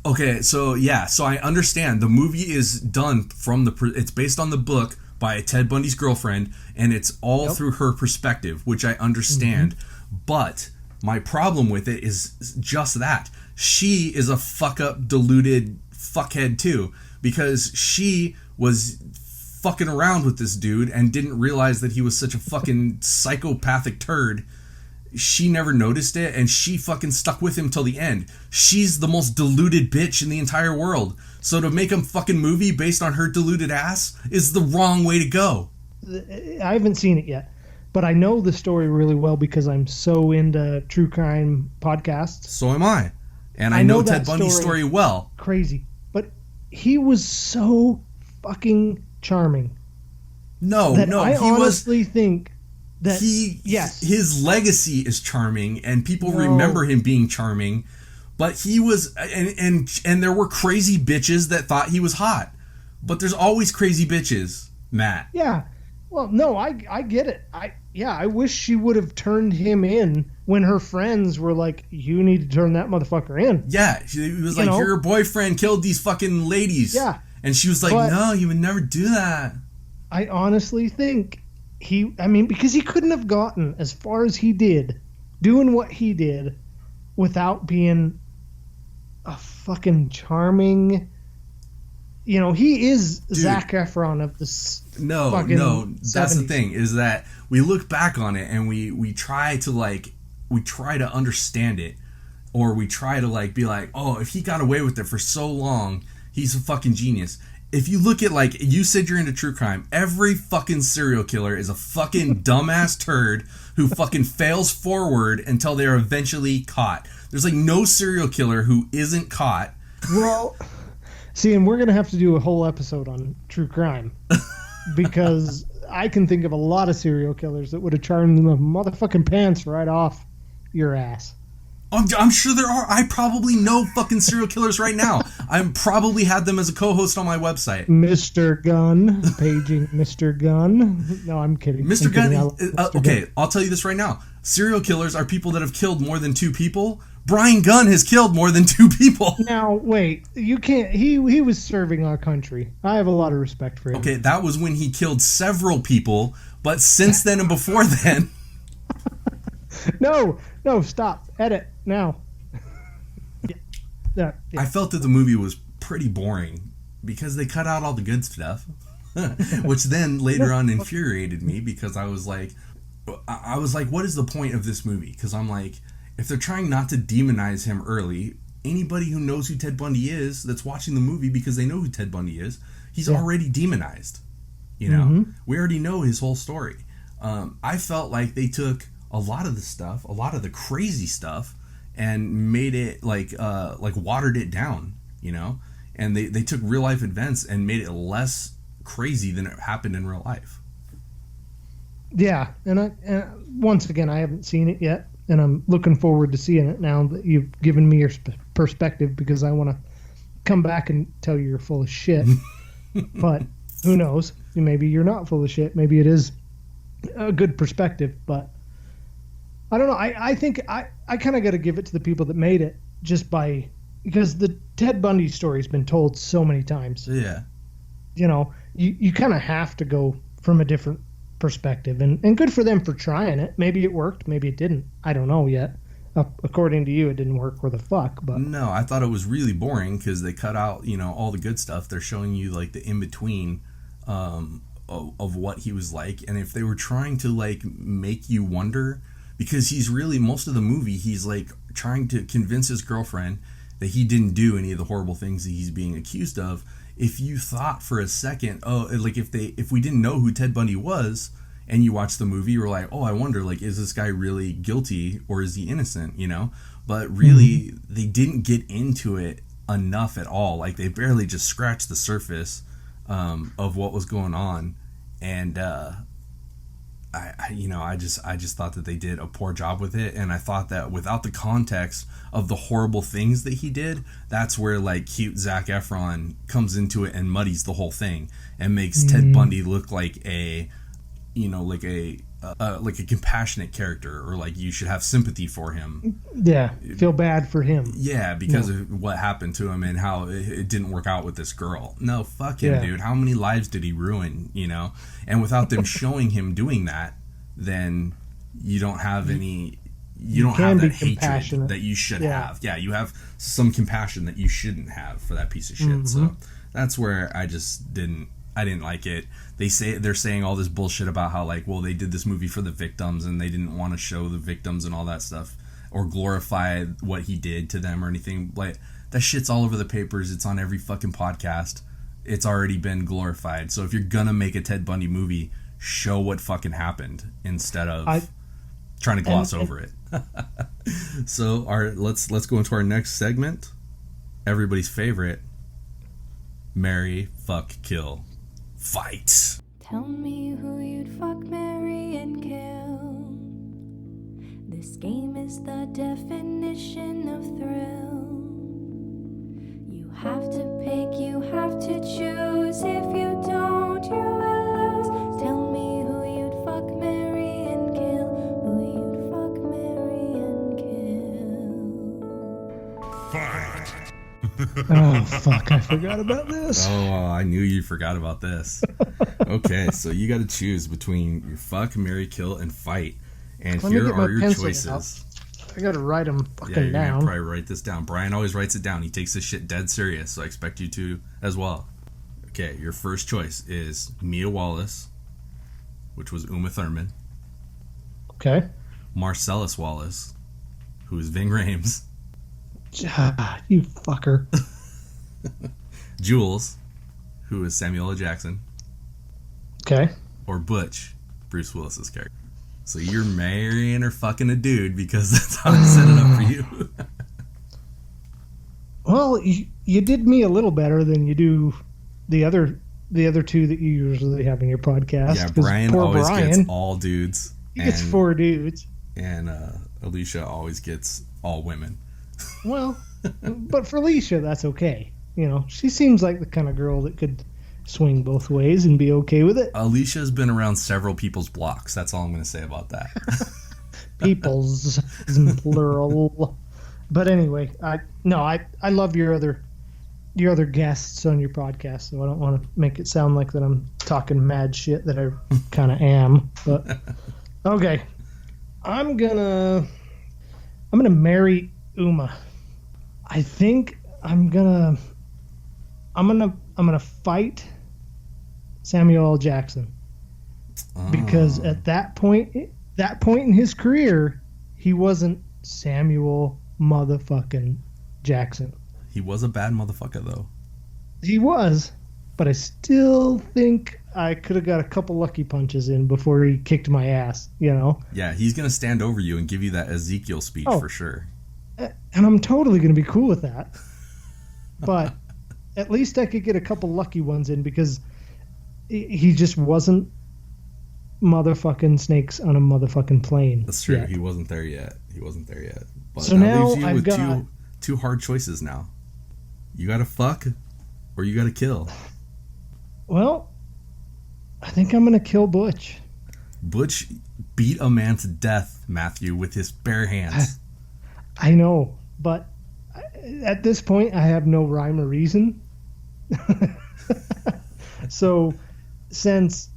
Okay, so I understand. The movie is done it's based on the book by Ted Bundy's girlfriend, and it's all through her perspective, which I understand. But my problem with it is just that. She is a fuck-up, deluded fuckhead, too, because she was fucking around with this dude and didn't realize that he was such a fucking psychopathic turd. She never noticed it, and she fucking stuck with him till the end. She's the most deluded bitch in the entire world. So to make a fucking movie based on her deluded ass is the wrong way to go. I haven't seen it yet, but I know the story really well because I'm so into true crime podcasts. So am I. And I know Ted Bundy's story well. Crazy. But he was so fucking charming. I honestly think that his legacy is charming, and people remember him being charming. But he was, and there were crazy bitches that thought he was hot. But there's always crazy bitches, Matt. Yeah. Well, no, I get it. I wish she would have turned him in when her friends were like, you need to turn that motherfucker in. Yeah. He was like, your boyfriend killed these fucking ladies. Yeah. And she was like, no, you would never do that. I honestly think because he couldn't have gotten as far as he did doing what he did without being a fucking charming, he is Zac Efron of this. No, that's the thing, is that we look back on it and we try to understand it, or we try to be like, oh, if he got away with it for so long, he's a fucking genius. If you look at, you said you're into true crime, every fucking serial killer is a fucking dumbass turd who fucking fails forward until they're eventually caught. There's no serial killer who isn't caught. Well, see, and we're going to have to do a whole episode on true crime because I can think of a lot of serial killers that would have charmed the motherfucking pants right off your ass. I'm sure there are. I probably know fucking serial killers right now. I probably had them as a co-host on my website. Mr. Gunn. Paging Mr. Gunn. No, I'm kidding. Mr. Gunn. Okay, I'll tell you this right now. Serial killers are people that have killed more than 2 people. Brian Gunn has killed more than 2 people. Now, wait. You can't... He was serving our country. I have a lot of respect for him. Okay, that was when he killed several people, but since then and before then... No, stop. Edit now. Yeah. I felt that the movie was pretty boring because they cut out all the good stuff, which then later on infuriated me because I was like, what is the point of this movie? Because I'm like, if they're trying not to demonize him early, anybody who knows who Ted Bundy is that's watching the movie because they know who Ted Bundy is, he's already demonized. We already know his whole story. I felt like they took a lot of the stuff, a lot of the crazy stuff, and made it watered it down, and they took real life events and made it less crazy than it happened in real life. Yeah, and once again, I haven't seen it yet, and I'm looking forward to seeing it now that you've given me your perspective, because I want to come back and tell you you're full of shit. But who knows? Maybe you're not full of shit. Maybe it is a good perspective, but I don't know. I think I kind of got to give it to the people that made it, because the Ted Bundy story's been told so many times. Yeah. You kind of have to go from a different perspective, and good for them for trying it. Maybe it worked, maybe it didn't. I don't know yet. According to you, it didn't work. Where the fuck? But no, I thought it was really boring because they cut out, all the good stuff. They're showing you like the in between of what he was like, and if they were trying to like make you wonder, because he's really, most of the movie he's like trying to convince his girlfriend that he didn't do any of the horrible things that he's being accused of. If you thought for a second, like if we didn't know who Ted Bundy was, and you watch the movie, you're like, I wonder, like, is this guy really guilty or is he innocent, But really, they didn't get into it enough at all. Like, they barely just scratched the surface of what was going on. And I just thought that they did a poor job with it. And I thought that without the context of the horrible things that he did, that's where, like, cute Zac Efron comes into it and muddies the whole thing and makes Ted Bundy look like a like a compassionate character, or like you should have sympathy for him. Yeah, feel bad for him. Yeah, because of what happened to him and how it didn't work out with this girl. No, fuck him, dude. How many lives did he ruin, And without them showing him doing that, then you don't have any... You don't have that hatred that you should have. Yeah, you have some compassion that you shouldn't have for that piece of shit. So that's where I didn't like it. They're saying all this bullshit about how, like, well, they did this movie for the victims and they didn't want to show the victims and all that stuff, or glorify what he did to them or anything. Like, that shit's all over the papers. It's on every fucking podcast. It's already been glorified. So if you're gonna make a Ted Bundy movie, show what fucking happened instead of trying to gloss over it. So let's go into our next segment. Everybody's favorite: marry, fuck, kill, fight. Tell me who you'd fuck, marry, and kill. This game is the definition of thrill. You have to pick, you have to choose. If you don't, you will lose. Tell me who you'd fuck, marry, and kill. Who you'd fuck, marry, and kill. Fight. Oh, fuck, I forgot about this. Oh, I knew you forgot about this. Okay, so you got to choose between your fuck, marry, kill, and fight. And here are your choices. I got to write them fucking you're down. Gonna probably write this down. Brian always writes it down. He takes this shit dead serious, so I expect you to as well. Okay, your first choice is Mia Wallace, which was Uma Thurman. Okay. Marcellus Wallace, who is Ving Rhames. You fucker. Jules, who is Samuel L. Jackson. Okay. Or Butch, Bruce Willis's character. So you're marrying or fucking a dude because that's how I set it up for you. Well, you did me a little better than you do the other two that you usually have in your podcast. Yeah, Brian always gets all dudes. He gets 4 dudes. And Alicia always gets all women. Well, but for Alicia, that's okay. She seems like the kind of girl that could swing both ways and be okay with it. Alicia's been around several people's blocks. That's all I'm going to say about that. People's plural. But anyway, I love your other guests on your podcast, so I don't want to make it sound like that I'm talking mad shit that I kind of am. But okay, I'm gonna marry Uma. I think I'm gonna fight Samuel L. Jackson, because at that point in his career, he wasn't Samuel motherfucking Jackson. He was a bad motherfucker, though. He was, but I still think I could have got a couple lucky punches in before he kicked my ass. Yeah, he's gonna stand over you and give you that Ezekiel speech for sure. And I'm totally gonna be cool with that. But at least I could get a couple lucky ones in, because he just wasn't motherfucking snakes on a motherfucking plane. That's true. Yet. He wasn't there yet. But so that now leaves you I've with got two hard choices now. You gotta fuck, or you gotta kill. Well, I think I'm gonna kill Butch. Butch beat a man to death, Matthew, with his bare hands. I know, but at this point, I have no rhyme or reason. So, since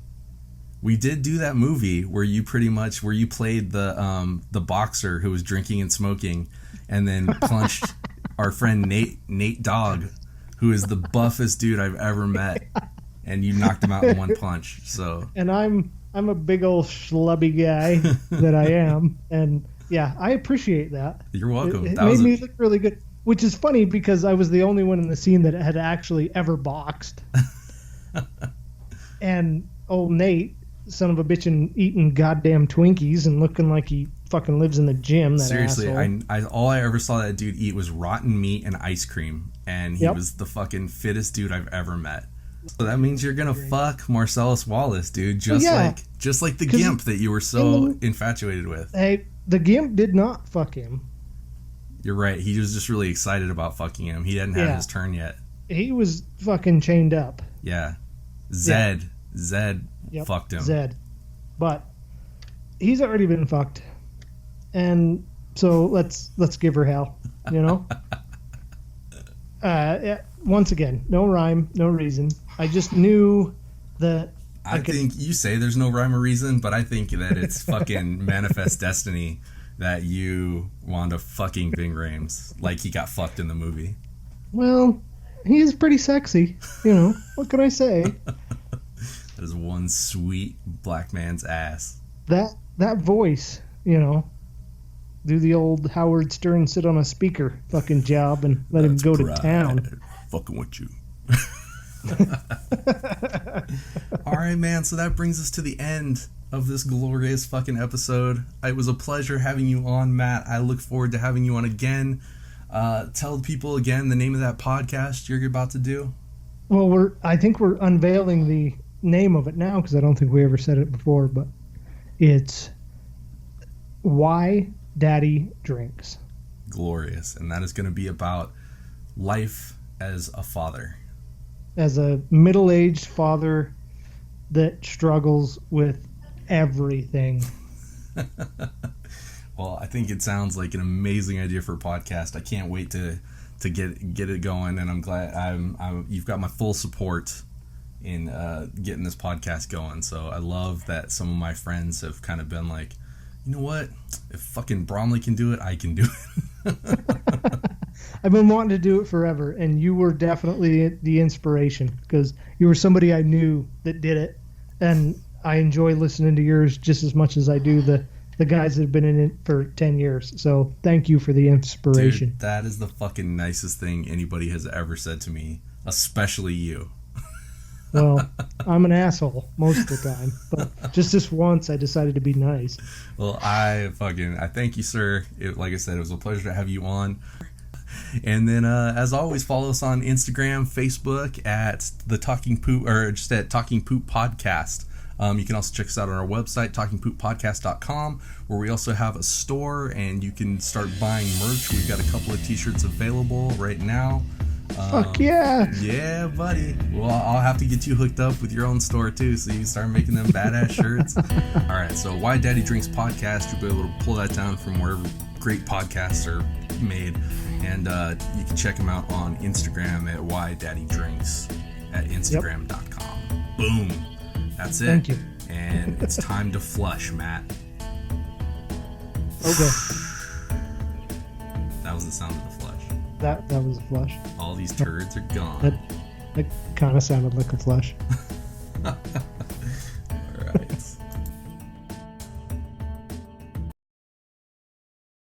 we did do that movie where you played the boxer who was drinking and smoking, and then punched our friend Nate Dogg, who is the buffest dude I've ever met, and you knocked him out in one punch. So, and I'm a big old schlubby guy that I am, and yeah, I appreciate that. You're welcome. It made me look really good, which is funny because I was the only one in the scene that had actually ever boxed. And old Nate, son of a bitch, and eating goddamn Twinkies and looking like he fucking lives in the gym. That seriously, asshole. all I ever saw that dude eat was rotten meat and ice cream, and he was the fucking fittest dude I've ever met. So that means you're gonna fuck Marcellus Wallace, dude, just like the Gimp that you were so infatuated with. Hey, the Gimp did not fuck him. You're right. He was just really excited about fucking him. He hadn't had his turn yet. He was fucking chained up. Yeah. Zed fucked him. Zed. But he's already been fucked. And so let's give her hell, you know? Once again, no rhyme, no reason. I just knew that I think you say there's no rhyme or reason, but I think that it's fucking manifest destiny that you wound up fucking Ving Rhames like he got fucked in the movie. Well, he is pretty sexy, you know. What can I say? That is one sweet black man's ass. That voice, you know, do the old Howard Stern sit on a speaker fucking job and let him go to town. Fucking with you. All right, man. So that brings us to the end of this glorious fucking episode. It was a pleasure having you on, Matt. I look forward to having you on again. Tell people again the name of that podcast you're about to do. Well, I think we're unveiling the name of it now because I don't think we ever said it before, but it's Why Daddy Drinks. Glorious. And that is going to be about life as a father. As a middle-aged father that struggles with everything. Well, I think it sounds like an amazing idea for a podcast. I can't wait to get it going, and I'm glad you've got my full support in getting this podcast going. So I love that some of my friends have kind of been like, you know what? If fucking Bromley can do it, I can do it. I've been wanting to do it forever, and you were definitely the inspiration because you were somebody I knew that did it, and I enjoy listening to yours just as much as I do the guys that have been in it for 10 years. So thank you for the inspiration. Dude, that is the fucking nicest thing anybody has ever said to me, especially you. Well, I'm an asshole most of the time, but just this once I decided to be nice. Well, I thank you, sir. Like I said, it was a pleasure to have you on. And then, as always, follow us on Instagram, Facebook at the Talking Poop, or just at Talking Poop Podcast. You can also check us out on our website, talkingpooppodcast.com, where we also have a store and you can start buying merch. We've got a couple of t-shirts available right now. Fuck yeah. Yeah, buddy. Well, I'll have to get you hooked up with your own store too, so you can start making them badass shirts. All right, so Why Daddy Drinks Podcast, you'll be able to pull that down from wherever great podcasts are made. And you can check them out on Instagram at Why Daddy Drinks at Instagram.com. Yep. Boom. That's it. Thank you. And it's time to flush, Matt. Okay. That was the sound of the flush. That was a flush. All these turds are gone. That kind of sounded like a flush.